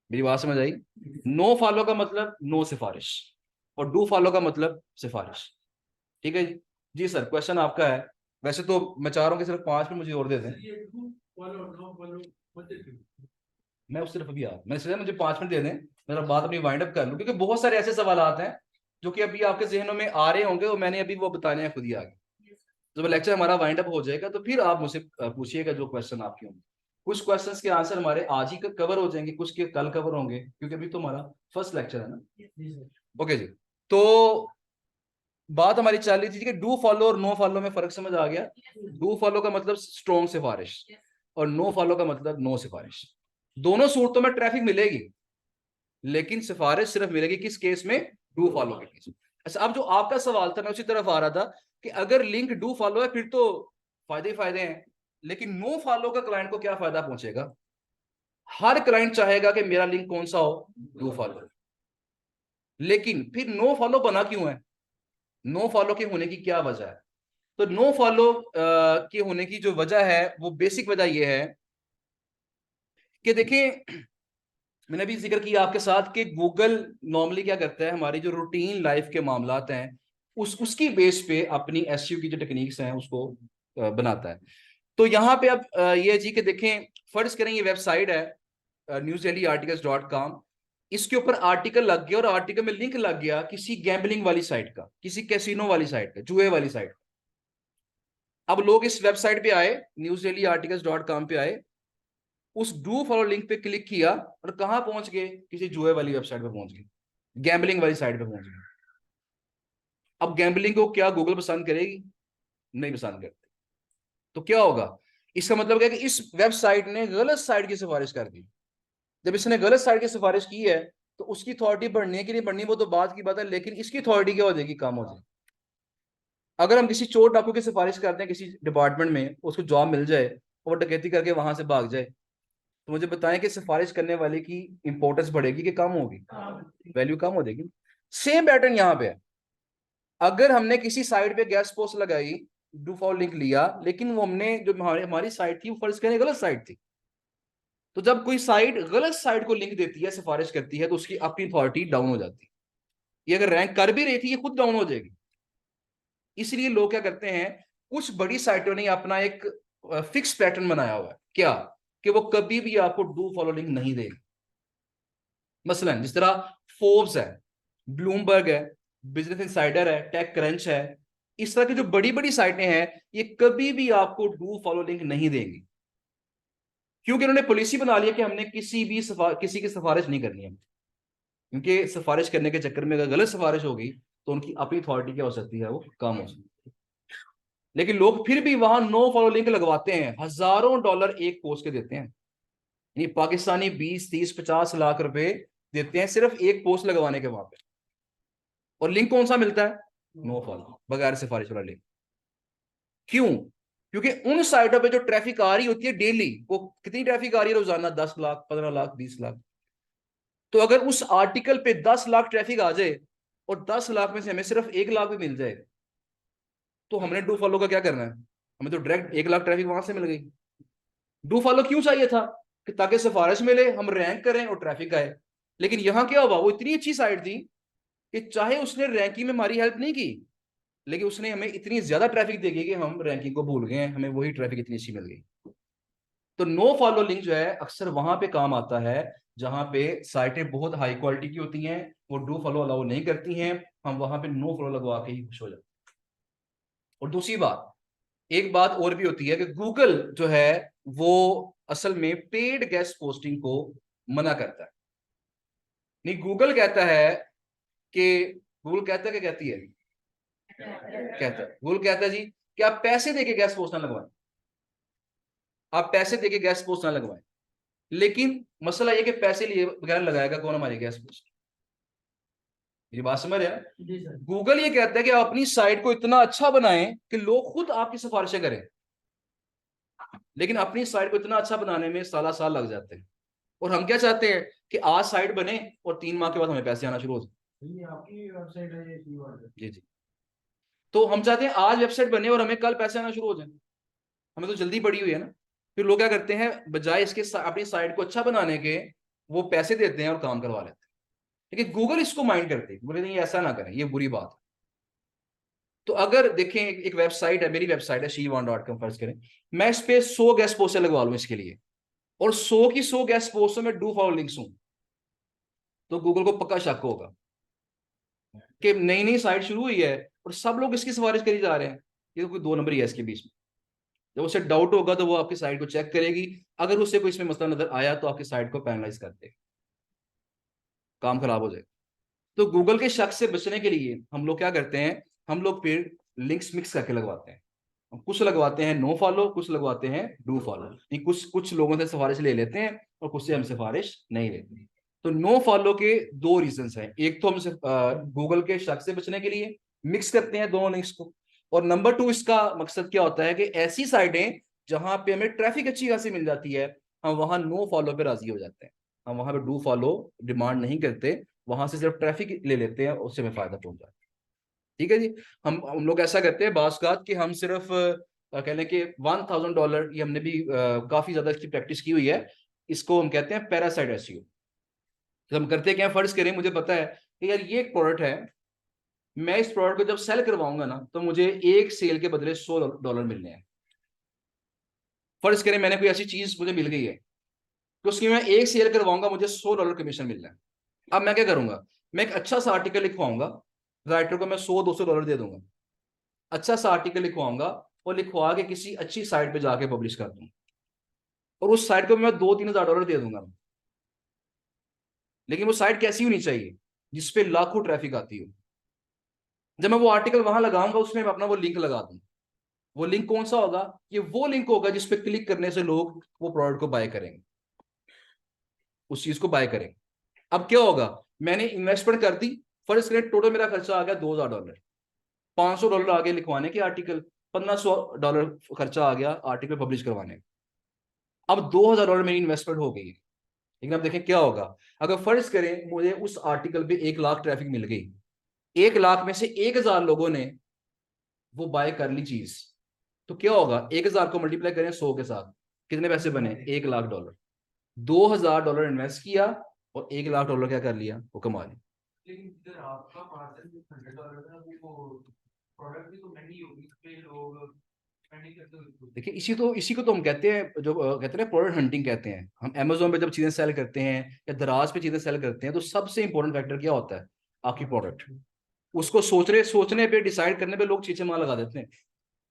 मेरी बात समझ आई? नो फॉलो का मतलब नो सिफारिश, और डू फॉलो का मतलब सिफारिश। ठीक है जी। जी सर, क्वेश्चन आपका है। वैसे तो मैं चाह रहा हूँ कि सिर्फ 5 मिनट मुझे और दे दें। मैं उस तरफ अभी मैंने सोचा मुझे 5 मिनट दे दें, मेरा बात अपनी वाइंड अप कर लूँ, क्योंकि बहुत सारे ऐसे सवाल हैं जो कि अभी आपके जहनों में आ रहे होंगे और मैंने अभी वो बताने हैं खुद ही आगे। जब लेक्चर हमारा वाइंड अप हो जाएगा तो फिर आप मुझसे पूछिएगा जो क्वेश्चन आपके होंगे। कुछ क्वेश्चंस के आंसर हमारे आज ही कवर हो जाएंगे, कुछ के कल कवर होंगे, क्योंकि अभी तो हमारा फर्स्ट लेक्चर है ना। ओके जी। तो बात हमारी चल रही थी कि डू फॉलो और नो फॉलो में फर्क समझ आ गया। डू फॉलो का मतलब स्ट्रॉन्ग सिफारिश और नो फॉलो का मतलब नो सिफारिश। दोनों सूरतों में ट्रैफिक मिलेगी लेकिन सिफारिश सिर्फ मिलेगी किस केस में, डू फॉलो के केस में। अच्छा, अब जो आपका सवाल था मैं उसी तरफ आ रहा था कि अगर लिंक डू फॉलो है फिर तो फायदे ही फायदे हैं, लेकिन नो फॉलो का क्लाइंट को क्या फायदा पहुंचेगा? हर क्लाइंट चाहेगा कि मेरा लिंक कौन सा हो, डू फॉलो। लेकिन फिर नो फॉलो बना क्यों है, नो फॉलो के होने की क्या वजह है? तो नो फॉलो के होने की जो वजह है वो बेसिक वजह ये है कि देखिए, मैंने भी जिक्र किया आपके साथ कि गूगल नॉर्मली क्या करता है, हमारी जो रूटीन लाइफ के मामलात हैं उसकी बेस पे अपनी एसईओ की जो टेक्निक्स हैं उसको बनाता है। तो यहाँ पे अब ये जी कि देखें, फर्ज करें ये वेबसाइट है newsdailyarticles.com, इसके ऊपर आर्टिकल लग गया और आर्टिकल में लिंक लग गया किसी गैम्बलिंग वाली साइट का, किसी कैसीनो वाली साइट का, जुए वाली साइट का। अब लोग इस वेबसाइट पे आए, newsdailyarticles.com पे आए, उस डू फॉलो लिंक पे क्लिक किया और कहां पहुंच गए, किसी जुए वाली वेबसाइट पे पहुंच गए, गैम्बलिंग वाली साइट पे पहुंच गए। अब गैम्बलिंग को क्या गूगल पसंद करेगी? नहीं पसंद करती। तो क्या होगा, इसका मतलब क्या कि इस वेबसाइट ने गलत साइट की सिफारिश कर दी। जब इसने गलत साइट की सिफारिश की है तो उसकी अथॉरिटी बढ़ने के लिए बढ़नी वो तो बात की बात है, लेकिन इसकी अथॉरिटी क्या हो जाएगी, कम हो जाएगी। अगर हम किसी चोर डाकू की सिफारिश करते हैं किसी डिपार्टमेंट में, उसको जॉब मिल जाए और डकैती करके वहां से भाग जाए, तो मुझे बताएं कि सिफारिश करने वाले की इंपॉर्टेंस बढ़ेगी कि कम होगी, वैल्यू कम हो जाएगी। सेम पैटर्न यहाँ पे है। अगर हमने किसी साइट पे गेस्ट पोस्ट लगाई, डू फॉलो लिंक लिया, लेकिन वो हमने जो हमारी साइट थी वो फर्ज करें गलत साइट थी, तो जब कोई साइट गलत साइट को लिंक देती है, सिफारिश करती है, तो उसकी अपनी अथॉरिटी डाउन हो जाती है। ये अगर रैंक कर भी रही थी, ये खुद डाउन हो जाएगी। इसलिए लोग क्या करते हैं, कुछ बड़ी साइटों ने अपना एक फिक्स पैटर्न बनाया हुआ है, क्या कि वो कभी भी आपको डू फॉलो लिंक नहीं देगी। मसलन जिस तरह फोर्ब्स है, ब्लूमबर्ग है, बिजनेस इंसाइडर है, टेक क्रंच है, इस तरह की जो बड़ी बड़ी साइटें हैं, ये कभी भी आपको डू फॉलो लिंक नहीं देंगी, क्योंकि उन्होंने पॉलिसी बना लिया कि हमने किसी की सिफारिश नहीं करनी है। क्योंकि सिफारिश करने के चक्कर में अगर गलत सिफारिश होगी तो उनकी अपनी अथॉरिटी क्या हो सकती है, वो कम हो सकती है। लेकिन लोग फिर भी वहां नो फॉलो लिंक लगवाते हैं, हजारों डॉलर एक पोस्ट के देते हैं, यानी पाकिस्तानी 20, 30, 50 लाख रुपए देते हैं सिर्फ एक पोस्ट लगवाने के वहां पे। और लिंक कौन सा मिलता है, नो फॉलो, बगैर सिफारिश वाला लिंक। क्यों? क्योंकि उन साइटों पे जो ट्रैफिक आ रही होती है डेली, वो कितनी ट्रैफिक आ रही है रोजाना, 10 लाख, 15 लाख, 20 लाख। तो अगर उस आर्टिकल पे 10 लाख ट्रैफिक आ जाए और 10 लाख में से हमें सिर्फ 1 लाख भी मिल जाए, तो हमने डू फॉलो का क्या करना है, हमें तो डायरेक्ट 1 लाख ट्रैफिक वहां से मिल गई। डू फॉलो क्यों चाहिए था, कि ताकि सिफारिश मिले, हम रैंक करें और ट्रैफिक आए। लेकिन यहां क्या हुआ, वो इतनी अच्छी साइट थी कि चाहे उसने रैंकिंग में हमारी हेल्प नहीं की, लेकिन उसने हमें इतनी ज्यादा ट्रैफिक देगी कि हम रैंकिंग को भूल गए, हमें वही ट्रैफिक इतनी अच्छी मिल गई। तो नो फॉलो लिंक जो है अक्सर वहां पे काम आता है जहां पे साइटें बहुत हाई क्वालिटी की होती हैं, वो डू फॉलो अलाउ नहीं करती हैं, हम वहां पे नो फॉलो लगवा के ही खुश हो जाते हैं। और दूसरी बात, एक बात और भी होती है कि गूगल जो है वो असल में पेड गेस्ट पोस्टिंग को मना करता है। नहीं, गूगल कहता है कि गूगल कहता है कि कहती है कहता है गूगल कहता है जी कि आप पैसे देके गेस्ट पोस्ट ना लगवाएं, आप पैसे देके गेस्ट पोस्ट ना लगवाएं। लेकिन मसला ये कि पैसे लिए बगैर लगाएगा कौन हमारी गेस्ट पोस्ट, ये बात समझ रहे हैं। जी सर। गूगल ये कहता है कि आप अपनी साइट को इतना अच्छा बनाएं कि लोग खुद आपकी सिफारिशें करें, लेकिन अपनी साइट को इतना अच्छा बनाने में साल साल लग जाते हैं। और हम क्या चाहते हैं कि आज साइट बने और 3 माह के बाद हमें पैसे आना शुरू हो जाए। ये आपकी वेबसाइट है ये जी जी। तो हम चाहते हैं आज वेबसाइट बने और हमें कल पैसे आना शुरू हो जाए, हमें तो जल्दी पड़ी हुई है ना। फिर लोग क्या करते हैं, बजाय इसके अपनी साइट को अच्छा बनाने के, वो पैसे देते हैं और काम करवा लेते हैं। लेकिन गूगल इसको माइंड करते हैं, बोले नहीं ऐसा ना करें, ये बुरी बात है। तो अगर देखें, एक वेबसाइट है, मेरी वेबसाइट है she1.com, फर्ज करें मैं इस पे 100 गेस्ट पोस्ट लगवा लूं इसके लिए, और 100 की 100 गेस्ट पोस्ट में डू फॉलो लिंक्स हूं, तो गूगल को पक्का शक होगा कि नई नई साइट शुरू हुई है और सब लोग इसकी सिफारिश करी जा रहे हैं, ये तो कोई 2 नंबर ही है इसके बीच में। जब उसे डाउट होगा तो वो आपकी साइट को चेक करेगी, अगर उससे कोई इसमें मसला नजर आया तो आपकी साइट को पैनलाइज कर देगा, काम खराब हो जाएगा। तो गूगल के शक से बचने के लिए हम लोग क्या करते हैं, हम लोग फिर लिंक्स मिक्स करके लगवाते हैं। कुछ लगवाते हैं नो फॉलो, कुछ लगवाते हैं डू फॉलो, कुछ कुछ लोगों से सिफारिश ले लेते हैं और कुछ से हम सिफारिश नहीं लेते। तो नो फॉलो के 2 रीजन हैं, एक तो हम गूगल के शक से बचने के लिए मिक्स करते हैं दोनों लिंक्स को, और नंबर 2 इसका मकसद क्या होता है कि ऐसी साइटें जहां पे हमें ट्रैफिक अच्छी खासी मिल जाती है, हम वहां नो फॉलो पे राजी हो जाते हैं, हम वहां पे डू फॉलो डिमांड नहीं करते, वहां से सिर्फ ट्रैफिक ले लेते हैं, उससे हमें फायदा पहुंच जाता है। ठीक है जी। हम लोग ऐसा करते हैं बासगात कि हम सिर्फ कह लें कि $1000, ये हमने भी काफी ज्यादा इसकी प्रैक्टिस की हुई है, इसको हम कहते हैं पैरासाइट एसईओ। तो हम करते क्या, फर्ज करें मुझे पता है कि यार ये एक प्रोडक्ट है, मैं इस प्रोडक्ट को जब सेल करवाऊंगा ना तो मुझे एक सेल के बदले $100 मिलने हैं। फर्ज करें मैंने कोई ऐसी चीज मुझे मिल गई है तो उसकी मैं एक सेल करवाऊंगा, मुझे $100 कमीशन मिल रहा है। अब मैं क्या करूंगा, मैं एक अच्छा सा आर्टिकल लिखवाऊंगा, राइटर को मैं $100-200 दे दूंगा, अच्छा सा आर्टिकल लिखवाऊंगा और लिखवा के किसी अच्छी साइट पे जाके पब्लिश कर दूंगा, और उस साइट को मैं $2-3 हजार दे दूंगा। लेकिन वो साइट कैसी होनी चाहिए, जिसपे लाखों ट्रैफिक आती हो। जब मैं वो आर्टिकल वहां लगाऊंगा उसमें मैं अपना वो लिंक लगा दूंगा। वो लिंक कौन सा होगा, ये वो लिंक होगा जिसपे क्लिक करने से लोग वो प्रोडक्ट को बाय करेंगे, उस चीज को बाय करेंगे। अब क्या होगा, मैंने इन्वेस्टमेंट कर दी, फर्स्ट करें टोटल मेरा खर्चा आ गया $2000, $500 आगे लिखवाने के आर्टिकल, $1500 खर्चा आ गया आर्टिकल पब्लिश करवाने का। अब $2000 मेरी इन्वेस्टमेंट हो गई है। लेकिन अब देखें क्या होगा, अगर फर्ज करें मुझे उस आर्टिकल पे 1 लाख ट्रैफिक मिल गई, 1 लाख में से 1000 लोगों ने वो बाय कर ली चीज, तो क्या होगा, 1000 को मल्टीप्लाई करें 100 के साथ, कितने पैसे बने, $1 लाख। $2000 इन्वेस्ट किया और $1 लाख क्या कर लिया, वो कमा लिया। लेकिन इधर आपका मार्जिन जो $100 है वो प्रोडक्ट भी तो महंगी होगी, इस पे लोग स्पेंडिंग करते होंगे। देखिए इसी को तो हम कहते हैं, जो कहते हैं प्रोडक्ट हंटिंग कहते हैं। हम अमेजोन पे जब चीजें सेल करते हैं या दराज पे चीजें सेल करते हैं, तो सबसे इंपॉर्टेंट फैक्टर क्या होता है, आपकी प्रोडक्ट। उसको सोचने पे, डिसाइड करने पे लोग चीजें मार लगा देते हैं।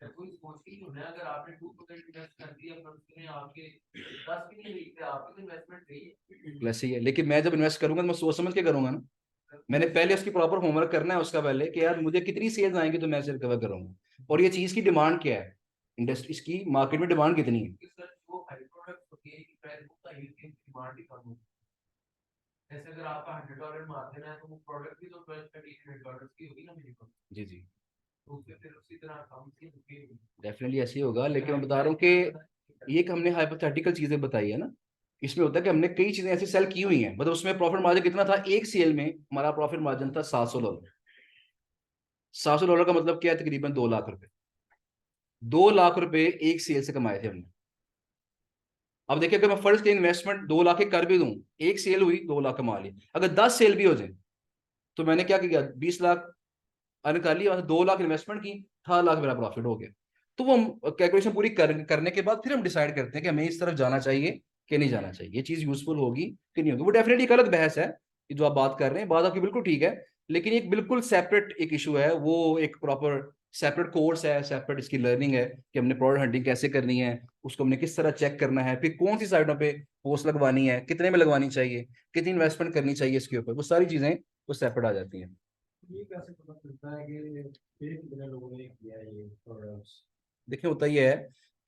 कोई सोच ही नहीं है, अगर आपने 2% इन्वेस्ट कर दिया पर उसने आपके 10 भी नहीं ली, आपकी इन्वेस्टमेंट गई है। वैसे ही है, लेकिन मैं जब इन्वेस्ट करूंगा तो मैं सोच समझ के करूंगा ना। मैंने पहले उसकी प्रॉपर होमवर्क करना है उसका पहले, कि यार मुझे कितनी सेल्स आएंगी तो मैं इसे रिकवर करूंगा, और ये चीज की डिमांड क्या है, इंडस्ट्री इसकी मार्केट में डिमांड कितनी है। सर वो हाई प्रोडक्ट होती है कि प्राइस होता है, इसकी डिमांड ही कम होती है। जैसे अगर आपका $100 मार्जिन है तो वो प्रोडक्ट भी तो $12-13 की होगी ना मिनिमम। जी जी, तो उससे फिर उसी तरह कम सी होगी। डेफिनेटली ऐसे ही होगा। लेकिन मैं बता रहा हूँ कि ये हमने हाइपोथेटिकल चीजें बताई है ना, इसमें होता है कि हमने कई चीजें ऐसी सेल की हुई हैं, मतलब उसमें प्रॉफिट मार्जिन कितना था, एक सेल में हमारा प्रॉफिट मार्जिन था $700। $700 का मतलब क्या है, तकरीबन 2 लाख रुपए। 2 लाख रुपए एक सेल से कमाए थे हमने। अब देखिए, अगर मैं फर्स्ट के इन्वेस्टमेंट 2 लाख के कर भी दूं, एक सेल हुई 2 लाख कमा ली, अगर 10 सेल भी हो जाए तो मैंने क्या किया, 20 लाख अर्न कर लिया, 2 लाख इन्वेस्टमेंट की, 18 लाख मेरा प्रॉफिट हो गया। तो वो कैलकुलेशन पूरी करने के बाद फिर हम डिसाइड करते हैं कि हमें इस तरफ जाना चाहिए कि नहीं जाना चाहिए, ये चीज यूजफुल होगी कि नहीं होगी। वो डेफिनेटली एक अलग बहस है, कि जो आप बात कर रहे हैं, बात आपकी बिल्कुल ठीक है, लेकिन एक बिल्कुल सेपरेट एक इशू है, वो एक प्रॉपर सेपरेट कोर्स है, सेपरेट इसकी लर्निंग है कि हमने प्रोडक्ट हंटिंग कैसे करनी है, उसको हमने किस तरह चेक करना है, फिर कौन सी साइडों पे पोस्ट लगवानी है, कितने में लगवानी चाहिए, कितनी इन्वेस्टमेंट करनी चाहिए इसके ऊपर, वो सारी चीजें वो सेपरेट आ जाती हैं। ये कैसे पता चलता है कि फिर कितने लोगों ने किया है ये प्रोडक्ट्स? देखिए होता ही है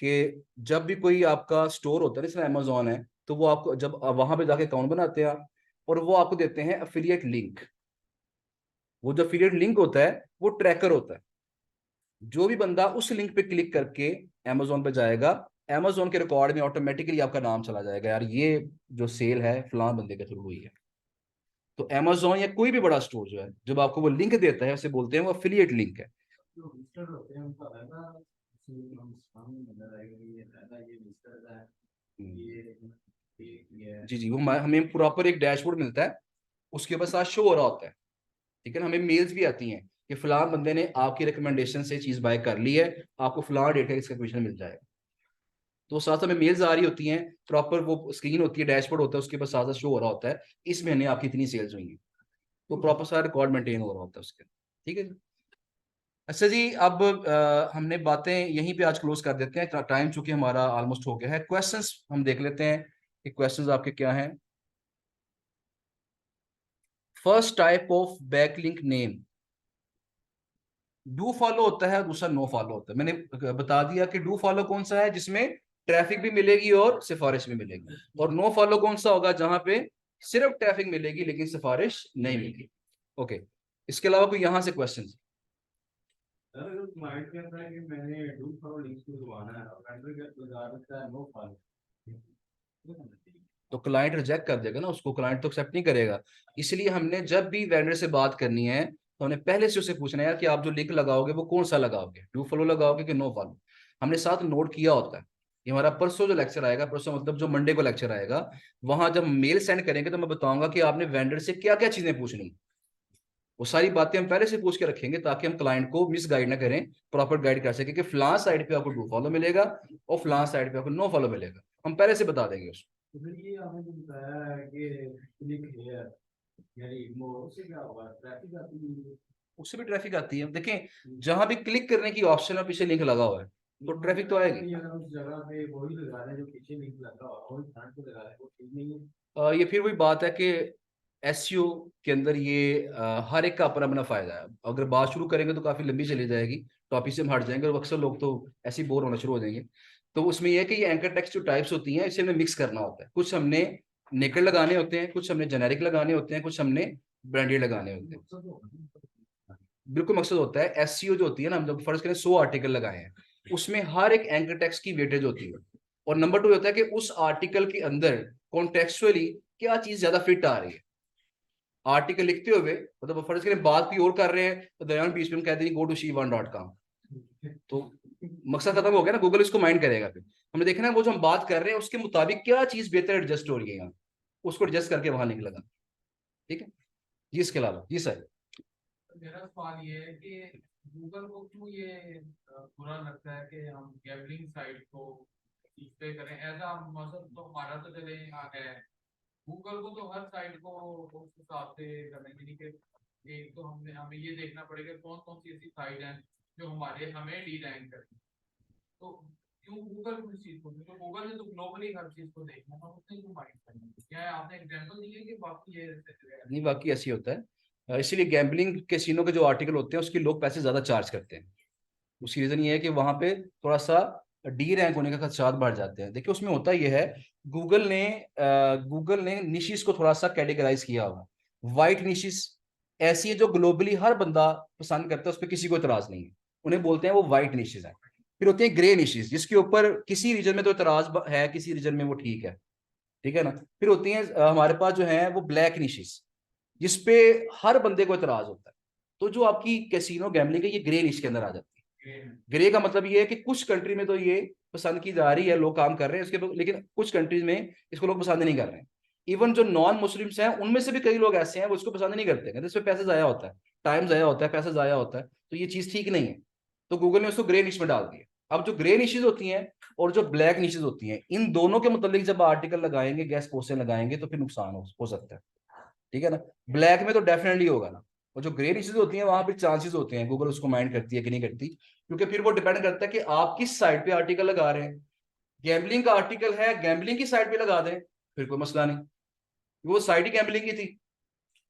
कि जब भी कोई आपका स्टोर होता है, जैसे अमेजोन है, तो वो आपको जब वहां पे जाके अकाउंट बनाते हैं और वो आपको देते हैं अफिलिएट लिंक। वो जो अफिलिएट लिंक होता है वो ट्रैकर होता है। जो भी बंदा उस लिंक पे क्लिक करके अमेजोन पे जाएगा, अमेजोन के रिकॉर्ड में ऑटोमेटिकली आपका नाम चला जाएगा, यार ये जो सेल है फलां बंदे के थ्रू हुई है। तो अमेजोन या कोई भी बड़ा स्टोर जो है, जब आपको वो लिंक देता है, उसे बोलते हैं वो अफिलिएट लिंक है। जो विजिटर होते हैं उनका रहना सामने नजर आएगा, ये रहना, ये विजिटर है, ये है। जी जी, वो हमें प्रॉपर एक डैशबोर्ड मिलता है, उसके ऊपर साथ शो हो रहा होता है। ठीक है ना, हमें मेल्स भी आती हैं कि फलां बंदे ने आपकी रिकमेंडेशन से चीज बाय कर ली है, आपको फलां डेट का इसका कमीशन मिल जाएगा। तो साथ हमें मेल्स आ रही होती हैं, प्रॉपर वो स्क्रीन होती है, डैशबोर्ड होता है, उसके पास साथ शो हो रहा होता है इस महीने आपकी इतनी सेल्स हुई हैं, तो प्रॉपर सारा रिकॉर्ड मेंटेन हो रहा होता है उसके। ठीक है जी। अच्छा जी, अब हमने बातें यहीं पे आज क्लोज कर देते हैं, टाइम चूंकि हमारा ऑलमोस्ट हो गया है। क्वेश्चंस हम देख लेते हैं कि क्वेश्चंस आपके क्या हैं। First type of backlink name, do follow होता है, दूसरा नो फॉलो होता है। मैंने बता दिया कि डू फॉलो कौन सा है, जिसमें ट्रैफिक भी मिलेगी और सिफारिश भी मिलेगी, और नो फॉलो कौन सा होगा, जहां पे सिर्फ ट्रैफिक मिलेगी लेकिन सिफारिश नहीं मिलेगी। ओके, इसके अलावा कोई यहां से क्वेश्चन? अगर क्लाइंट कहता है कि मैंने डू फॉलो लिंक्स को दबाना है और वेंडर के लगा देता है नो फॉलो, तो क्लाइंट रिजेक्ट कर देगा ना उसको, क्लाइंट तो एक्सेप्ट नहीं करेगा। इसलिए हमने जब भी वेंडर से बात करनी है तो हमने पहले से उसे पूछना है कि आप जो लिंक लगाओगे वो कौन सा लगाओगे, डू फॉलो लगाओगे कि नो फॉलो। हमने साथ नोट किया होता है। ये हमारा परसों जो लेक्चर आएगा, परसों मतलब जो मंडे को लेक्चर आएगा, वहां जब मेल सेंड करेंगे तो मैं बताऊंगा कि आपने वेंडर से क्या क्या चीजें पूछनी। वो सारी बातें हम पहले से पूछ के रखेंगे ताकि हम क्लाइंट को मिस गाइड ना करें, प्रॉपर गाइड कर सके कि फलां साइड पे आपको डू फॉलो मिलेगा और फलां साइड पे आपको नो फॉलो मिलेगा, हम पहले से बता देंगे उसको। तो फिर ये आपने जो बताया है कि क्लिक हेयर यानी वो उससे क्या होगा, ट्रैफिक आती है? उससे भी ट्रैफिक आती है। देखें जहां भी क्लिक करने की ऑप्शन है पीछे लिंक लगा हुआ है, तो ट्रैफिक तो आएगी। अगर उस जगह पे वही लगा रहे हैं जो पीछे लिंक लगा हुआ है, वही फ्रंट पे लगा रहे हैं, वो ठीक नहीं है। ये फिर वही बात है कि एसईओ के अंदर ये हर एक का अपना अपना फायदा है। अगर बात शुरू करेंगे तो काफी लंबी चली जाएगी, टॉपिक से हम हट जाएंगे और अक्सर लोग तो ऐसे ही बोर होना शुरू हो जाएंगे। तो उसमें यह है कि ये एंकर टेक्स्ट जो टाइप्स होती हैं, इसे हमें मिक्स करना होता है। कुछ हमने नेकेड लगाने होते हैं, कुछ हमने जेनेरिक लगाने होते हैं, कुछ हमने ब्रांडेड लगाने होते हैं। बिल्कुल मकसद होता है। एसईओ जो होती है ना, हम जब फर्ज करें 100 आर्टिकल लगाए हैं, उसमें हर एक एंकर टेक्स्ट की वेटेज होती है। और नंबर 2 होता है कि उस आर्टिकल के अंदर कॉन्टेक्चुअली क्या चीज ज्यादा फिट आ रही है। आर्टिकल लिखते हुए मतलब फर्ज करें बात भी और कर रहे हैं, तो दरमियान बीच में हम कहते हैं गो टू she1.com, तो मकसद खत्म हो गया ना, गूगल इसको माइंड करेगा। फिर हमने देखना है वो जो हम बात कर रहे हैं उसके मुताबिक क्या चीज बेहतर एडजस्ट हो रही है यहाँ, उसको एडजस्ट करके वहां निकलेगा। ठीक है जी। इसके अलावा जी सर। मेरा सवाल ये है कि गूगल को क्यों ये बुरा लगता है कि हम गैम्बलिंग साइट को इस पे करें। ऐसा मतलब तो हमारा तो चले यहाँ है, गूगल को तो हर साइट को उस हिसाब से करना है कि एक तो हमने हमें ये देखना पड़ेगा कौन कौन सी ऐसी साइट है जो हमारे हमें डी रैंक करती है। तो क्यों गूगल को इस चीज को, तो गूगल ने तो ग्लोबली हर चीज को देखना है, उसने क्यों माइंड करना है। क्या आपने एग्जांपल दिए कि बाकी ये नहीं, बाकी ऐसी होता है। इसीलिए गैम्बलिंग कैसीनो के जो आर्टिकल होते हैं उसके लोग पैसे ज्यादा चार्ज करते हैं। उसकी रीजन ये है कि वहां पे थोड़ा सा डी रैंक होने का खदशात बढ़ जाते हैं। देखिए उसमें होता ये है, गूगल ने निशिस को थोड़ा सा कैटेगराइज किया हुआ। वाइट निशिस ऐसी है जो ग्लोबली हर बंदा पसंद करता है, उस पर किसी को इतराज नहीं है, उन्हें बोलते हैं वो वाइट निशिस है। फिर होते हैं ग्रे निशिस, जिसके ऊपर किसी रीजन में तो इतराज है, किसी रीजन में वो ठीक है। ठीक है ना। फिर होती है हमारे पास जो है वो ब्लैक निशिस, जिसपे हर बंदे को इतराज होता है। तो जो आपकी कैसीनो गैम्बलिंग है ये ग्रे निश के अंदर आ जाती है। ग्रे का मतलब ये है कि कुछ कंट्री में तो ये पसंद की जा रही है, लोग काम कर रहे हैं इसके, लेकिन कुछ कंट्रीज में इसको लोग पसंद नहीं कर रहे हैं। इवन जो नॉन मुस्लिम्स हैं उनमें से भी कई लोग ऐसे हैं वो इसको पसंद नहीं करते, कहते इसमें पैसे जाया होता है, टाइम जाया होता है, पैसा जाया होता है, तो ये चीज ठीक नहीं है। तो गूगल ने उसको ग्रे निश में डाल दिया। अब जो ग्रे निशेज होती हैं और जो ब्लैक निशेज होती हैं, इन दोनों के मुताबिक जब आर्टिकल लगाएंगे, गेस्ट क्वेश्चन लगाएंगे, तो फिर नुकसान हो सकता है। ठीक है ना। ब्लैक में तो डेफिनेटली होगा ना। और जो ग्रे निशेज होती हैं वहां पे चांसेस होते हैं, गूगल उसको माइंड करती है कि नहीं करती, क्योंकि फिर वो डिपेंड करता है कि आप किस साइड पे आर्टिकल लगा रहे हैं। गैम्बलिंग का आर्टिकल है, गैम्बलिंग की साइड पे लगा दें, फिर कोई मसला नहीं, वो साइड ही गैम्बलिंग की थी,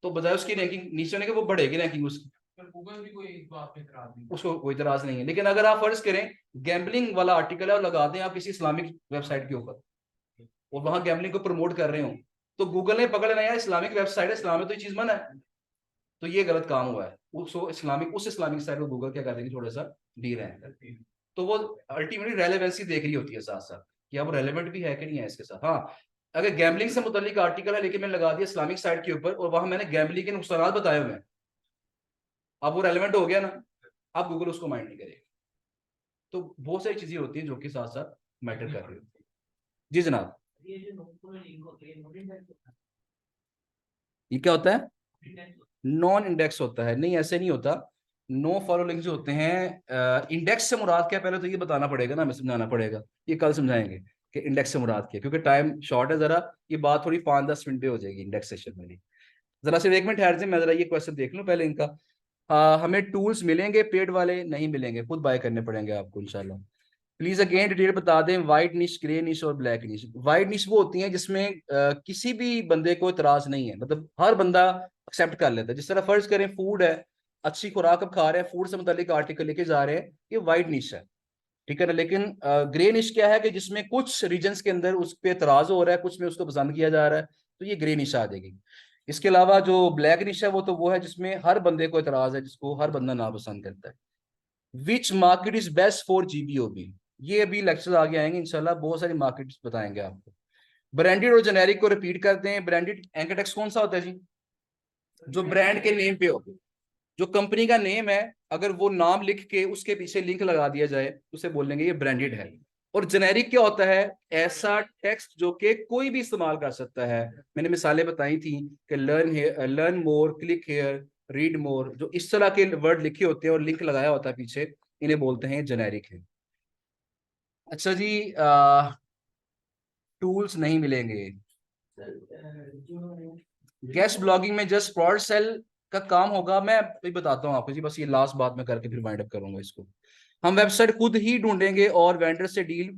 तो बजाय उसकी रैंकिंग नीचे होने के वो बढ़ेगी रैंकिंग उसकी, गूगल भी कोई इस बात पे इतराज नहीं उसको कोई इतराज नहीं है। लेकिन अगर आप फर्ज करें गैम्बलिंग वाला आर्टिकल है और लगा दें आप किसी इस्लामिक वेबसाइट के ऊपर और वहां गैम्बलिंग को प्रमोट कर रहे हो, तो गूगल ने पकड़ लेना यार इस्लामिक वेबसाइट है, इस्लाम में तो ये चीज मना है, तो ये गलत काम हुआ है। उस इस्लामिक साइट को गूगल क्या कर देंगे, थोड़ा सा डी रैंक करते हैं। तो वो अल्टीमेटली रेलेवेंसी देख रही होती है साथ साथ, कि अब रेलेवेंट भी है कि नहीं है इसके साथ। हाँ, अगर गैम्बलिंग से मुतालिक आर्टिकल है लेकिन मैंने लगा दिया इस्लामिक साइट के ऊपर और वहां मैंने गैम्बलिंग के नुकसान बताए हुए हैं, अब वो रेलेवेंट हो गया ना, अब गूगल उसको माइंड नहीं करेगा। तो बहुत सारी चीजें होती हैं जो कि साथ साथ मैटर कर रही होती है। जी जनाब। ये जो नोट लिंक होते हैं नोट इंडेक्स होता ये क्या होता है? है नॉन इंडेक्स होता है? नहीं, ऐसे नहीं होता। नो फॉलो लिंक जो होते हैं, इंडेक्स से मुराद क्या, पहले तो ये बताना पड़ेगा ना, हमें समझाना पड़ेगा। ये कल समझाएंगे कि इंडेक्स से मुराद क्या, क्योंकि टाइम शॉर्ट है जरा, ये बात थोड़ी 5-10 मिनट पे हो जाएगी इंडेक्स सेशन में। जरा सिर्फ 1 मिनट ठहर जाए, मैं जरा ये क्वेश्चन देख लूं पहले इनका। हमें टूल्स मिलेंगे पेड वाले? नहीं मिलेंगे, खुद बाय करने पड़ेंगे आपको इंशाल्लाह। प्लीज अगेन डिटेल बता दें, व्हाइट निश, ग्रे निश और ब्लैक निश। व्हाइट निश वो होती हैं जिसमें किसी भी बंदे को इतराज नहीं है, मतलब हर बंदा एक्सेप्ट कर लेता है। जिस तरह फर्ज करें फूड है, अच्छी खुराक अब खा रहे हैं, फूड से मुतालिक आर्टिकल लेके जा रहे हैं, ये व्हाइट निश है। ठीक है ना। लेकिन ग्रे निश क्या है कि जिसमें कुछ रीजन्स के अंदर उस पर इतराज हो रहा है, कुछ में उसको पसंद किया जा रहा है, तो ये ग्रे निश आ जाएगी। इसके अलावा जो ब्लैक निश है वो है जिसमें हर बंदे को इतराज है, जिसको हर बंदा नापसंद करता है। विच मार्केट इज बेस्ट फॉर जीबीओबी, ये अभी लेक्चर आगे आएंगे इंशाल्लाह, बहुत सारी मार्केट्स बताएंगे आपको। ब्रांडेड और जेनेरिक को रिपीट करते हैं। ब्रांडेड एंकर टेक्स्ट कौन सा होता है जी? जो ब्रांड के नेम पे हो, जो कंपनी का नेम है, अगर वो नाम लिख के उसके पीछे लिंक लगा दिया जाए उसे बोलेंगे ये ब्रांडेड है। और जेनेरिक क्या होता है? ऐसा टेक्स्ट जो कि कोई भी इस्तेमाल कर सकता है। मैंने मिसालें बताई थी कि learn more, click here, read more, जो इस तरह के वर्ड लिखे होते हैं और लिंक लगाया होता है पीछे, इन्हें बोलते हैं जेनेरिक है। अच्छा जी, टूल्स नहीं मिलेंगे। जो गेस्ट ब्लॉगिंग में जस्ट प्रोडक्ट सेल का काम होगा। मैं अभी बताता हूँ आपको जी, बस ये लास्ट बात मैं करके फिर वाइंड अप करूंगा इसको। हम वेबसाइट खुद ही ढूंढेंगे और वेंडर से डील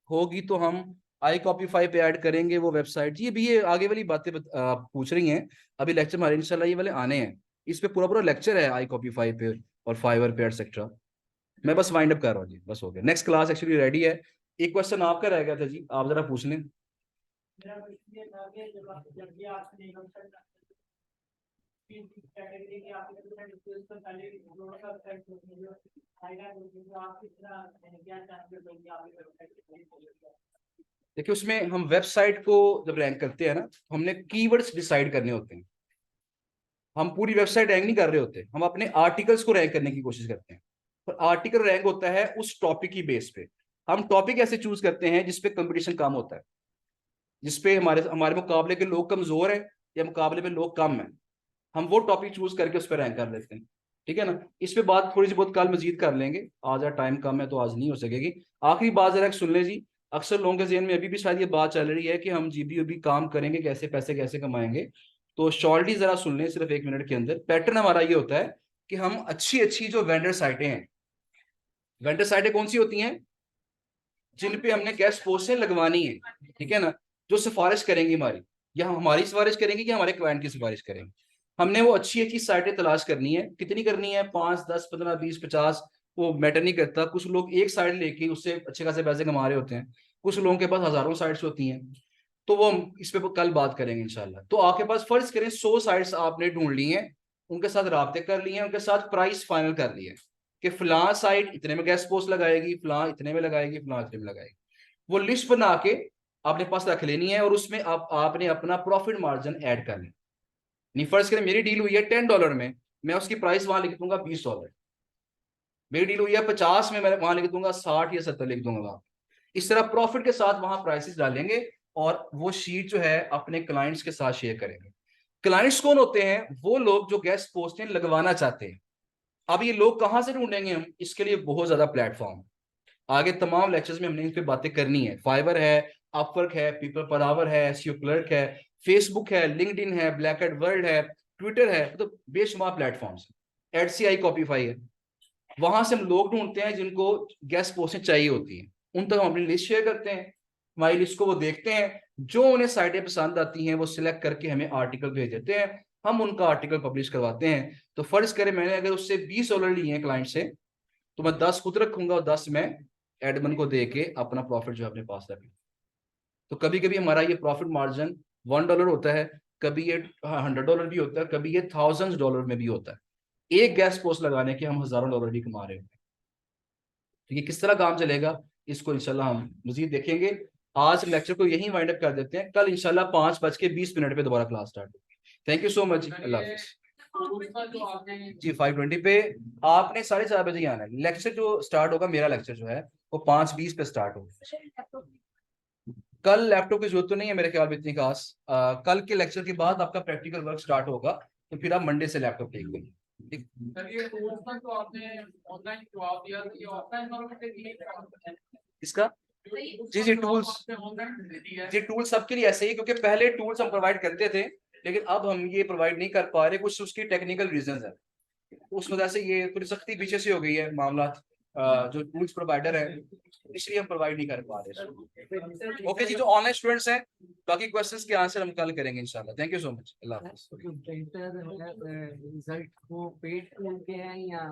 होगी तो हम आई कॉपीफाई पे ऐड करेंगे वो वेबसाइट जी। भी ये आगे वाली बातें पूछ रही हैं, अभी लेक्चर हमारे इंशाल्लाह ये वाले आने हैं, इस पे पूरा पूरा लेक्चर है आई कॉपीफाई पे और फाइवर पे एटसेट्रा। मैं बस वाइंड अप कर रहा हूँ जी, बस हो गया। नेक्स्ट क्लास एक्चुअली रेडी है। एक क्वेश्चन आपका रह गया था जी, आप जरा पूछ लें। मेरा प्रश्न ये था कि जब भी आप कैटेगरी के आप डिस्कस कर पहले दोनों का वेबसाइट जो आएगा तो आप कितना क्या चाहते हो कि आप वेबसाइट। देखिए उसमें हम वेबसाइट को जब रैंक करते हैं ना, हमने कीवर्ड्स डिसाइड करने होते हैं। हम पूरी वेबसाइट रैंक नहीं कर रहे होते, हम अपने आर्टिकल्स को रैंक करने की कोशिश करते हैं। और आर्टिकल रैंक होता है उस टॉपिक की बेस पे। हम टॉपिक ऐसे चूज करते हैं जिसपे कंपटीशन कम होता है, जिसपे हमारे हमारे मुकाबले के लोग कमजोर है या मुकाबले में लोग कम है, हम वो टॉपिक चूज करके उस पर रैंक कर लेते हैं। ठीक है ना। इस पे बात थोड़ी सी बहुत कल मजीद कर लेंगे, आज टाइम कम है तो आज नहीं हो सकेगी। आखिरी बात जरा सुन ले जी, अक्सर लोगों के ज़हन में अभी भी शायद ये बात चल रही है कि हम जीबी उबी काम करेंगे कैसे, पैसे कैसे कमाएंगे। तो शॉर्टली जरा सुन लें सिर्फ 1 मिनट के अंदर। पैटर्न हमारा ये होता है कि हम अच्छी अच्छी जो वेंडर साइटें हैं, वेंडर साइटें कौन सी होती हैं, जिन पे हमने गेस्ट पोस्टें लगवानी है, ठीक है ना, जो सिफारिश करेंगी हमारी, या हमारी सिफारिश करेंगी कि हमारे क्लाइंट की सिफारिश करेंगे। हमने वो अच्छी अच्छी साइटें तलाश करनी है। कितनी करनी है, 5, 10, 15, 20, 50, वो मैटर नहीं करता। कुछ लोग एक साइट लेके उससे अच्छे खासे पैसे कमा रहे होते हैं, कुछ लोगों के पास हजारों साइट्स होती हैं। तो वो हम इस पे कल बात करेंगे इंशाल्लाह। तो आपके पास फर्ज करें 100 साइट्स आपने ढूंढ ली हैं, उनके साथ राब्ते कर लिए हैं, उनके साथ प्राइस फाइनल कर लिए हैं कि फलां साइट इतने में गेस्ट पोस्ट लगाएगी, फलां इतने में लगाएगी, फलां इतने में लगाएगी। वो लिस्ट बना के आपने पास रख लेनी है और उसमें आपने अपना प्रॉफिट मार्जिन ऐड कर लेना। नहीं फर्ज करें मेरी डील हुई है $10 में, मैं उसकी प्राइस वहां लिख दूंगा $20। मेरी डील हुई है 50 में, मैं वहां लिख दूंगा 60 या 70 लिख दूंगा वहां। इस तरह प्रॉफिट के साथ वहां प्राइसेस डालेंगे और वो शीट जो है अपने क्लाइंट्स के साथ शेयर करेंगे। क्लाइंट्स कौन होते हैं, वो लोग जो गेस्ट पोस्टें लगवाना चाहते हैं। अब ये लोग कहां से ढूंढेंगे हम, इसके लिए बहुत ज्यादा प्लेटफॉर्म, आगे तमाम लेक्चर्स में हमने इन पे बातें करनी है। फाइवर है, अपवर्क है, पीपल पर आवर है, एसईओ क्लर्क है, फेसबुक है, लिंक्डइन है, ब्लैक एट वर्ल्ड है, ट्विटर है, तो बेशुमार प्लेटफॉर्म्स। एडसीआई कॉपीफाई है, वहां से हम लोग ढूंढते हैं जिनको गेस्ट पोस्टें चाहिए होती हैं, उन तक हम अपनी लिस्ट शेयर करते हैं। हमारी लिस्ट को वो देखते हैं, जो उन्हें साइटें पसंद आती हैं वो सिलेक्ट करके हमें आर्टिकल भेज देते हैं, हम उनका आर्टिकल पब्लिश करवाते हैं। तो फर्ज करें मैंने अगर उससे $20 लिए हैं क्लाइंट से, तो मैं 10 खुद रखूंगा और 10 मैं एडमिन को दे के अपना प्रॉफिट जो अपने पास रखें। तो कभी कभी हमारा ये प्रॉफिट मार्जिन $1 होता है, कभी ये $100 भी होता है, कभी ये $1000s में भी होता है। एक गेस्ट पोस्ट लगाने के हम हजारों डॉलर भी कमा रहे होते हैं। तो ये किस तरह काम चलेगा, इसको इंशाल्लाह हम मजीद देखेंगे। आज लेक्चर को यही वाइंड अप कर देते हैं, कल इंशाल्लाह 5:20 पे दोबारा क्लास स्टार्ट होगी। थैंक यू सो मच, अल्लाह हाफिज जी। 5:20 पे आपने 4:30 बजे ही आना है। लेक्चर जो स्टार्ट होगा, मेरा लेक्चर जो है वो 5:20 पे स्टार्ट होगा। कल लैपटॉप की जरूरत तो नहीं है मेरे ख्याल में इतनी खास। कल के लेक्चर के बाद आपका प्रैक्टिकल वर्क स्टार्ट होगा, तो फिर आप मंडे से लैपटॉप देख लेंगे। सर ये कोर्स का तो आपने ऑनलाइन जवाब दिया, तो ये ऑफलाइन फॉर्मेट में दिए इसका जी टूल्स, जी टूल्स सबके लिए ऐसे ही, क्योंकि पहले टूल्स हम प्रोवाइड करते थे लेकिन अब हम ये प्रोवाइड नहीं कर पा रहे, कुछ उसकी टेक्निकल रीजंस है। उस वजह से ये थोड़ी सख्ती पीछे से हो गई है मामला, जो टूल्स प्रोवाइडर है, इसलिए हम प्रोवाइड नहीं कर पा रहे। ओके जी, जो ऑनलाइन स्टूडेंट्स हैं, बाकी क्वेश्चंस के आंसर हम कल करेंगे इंशाल्लाह। Thank you so much, Allah Hafiz. Result को पेड के हैं या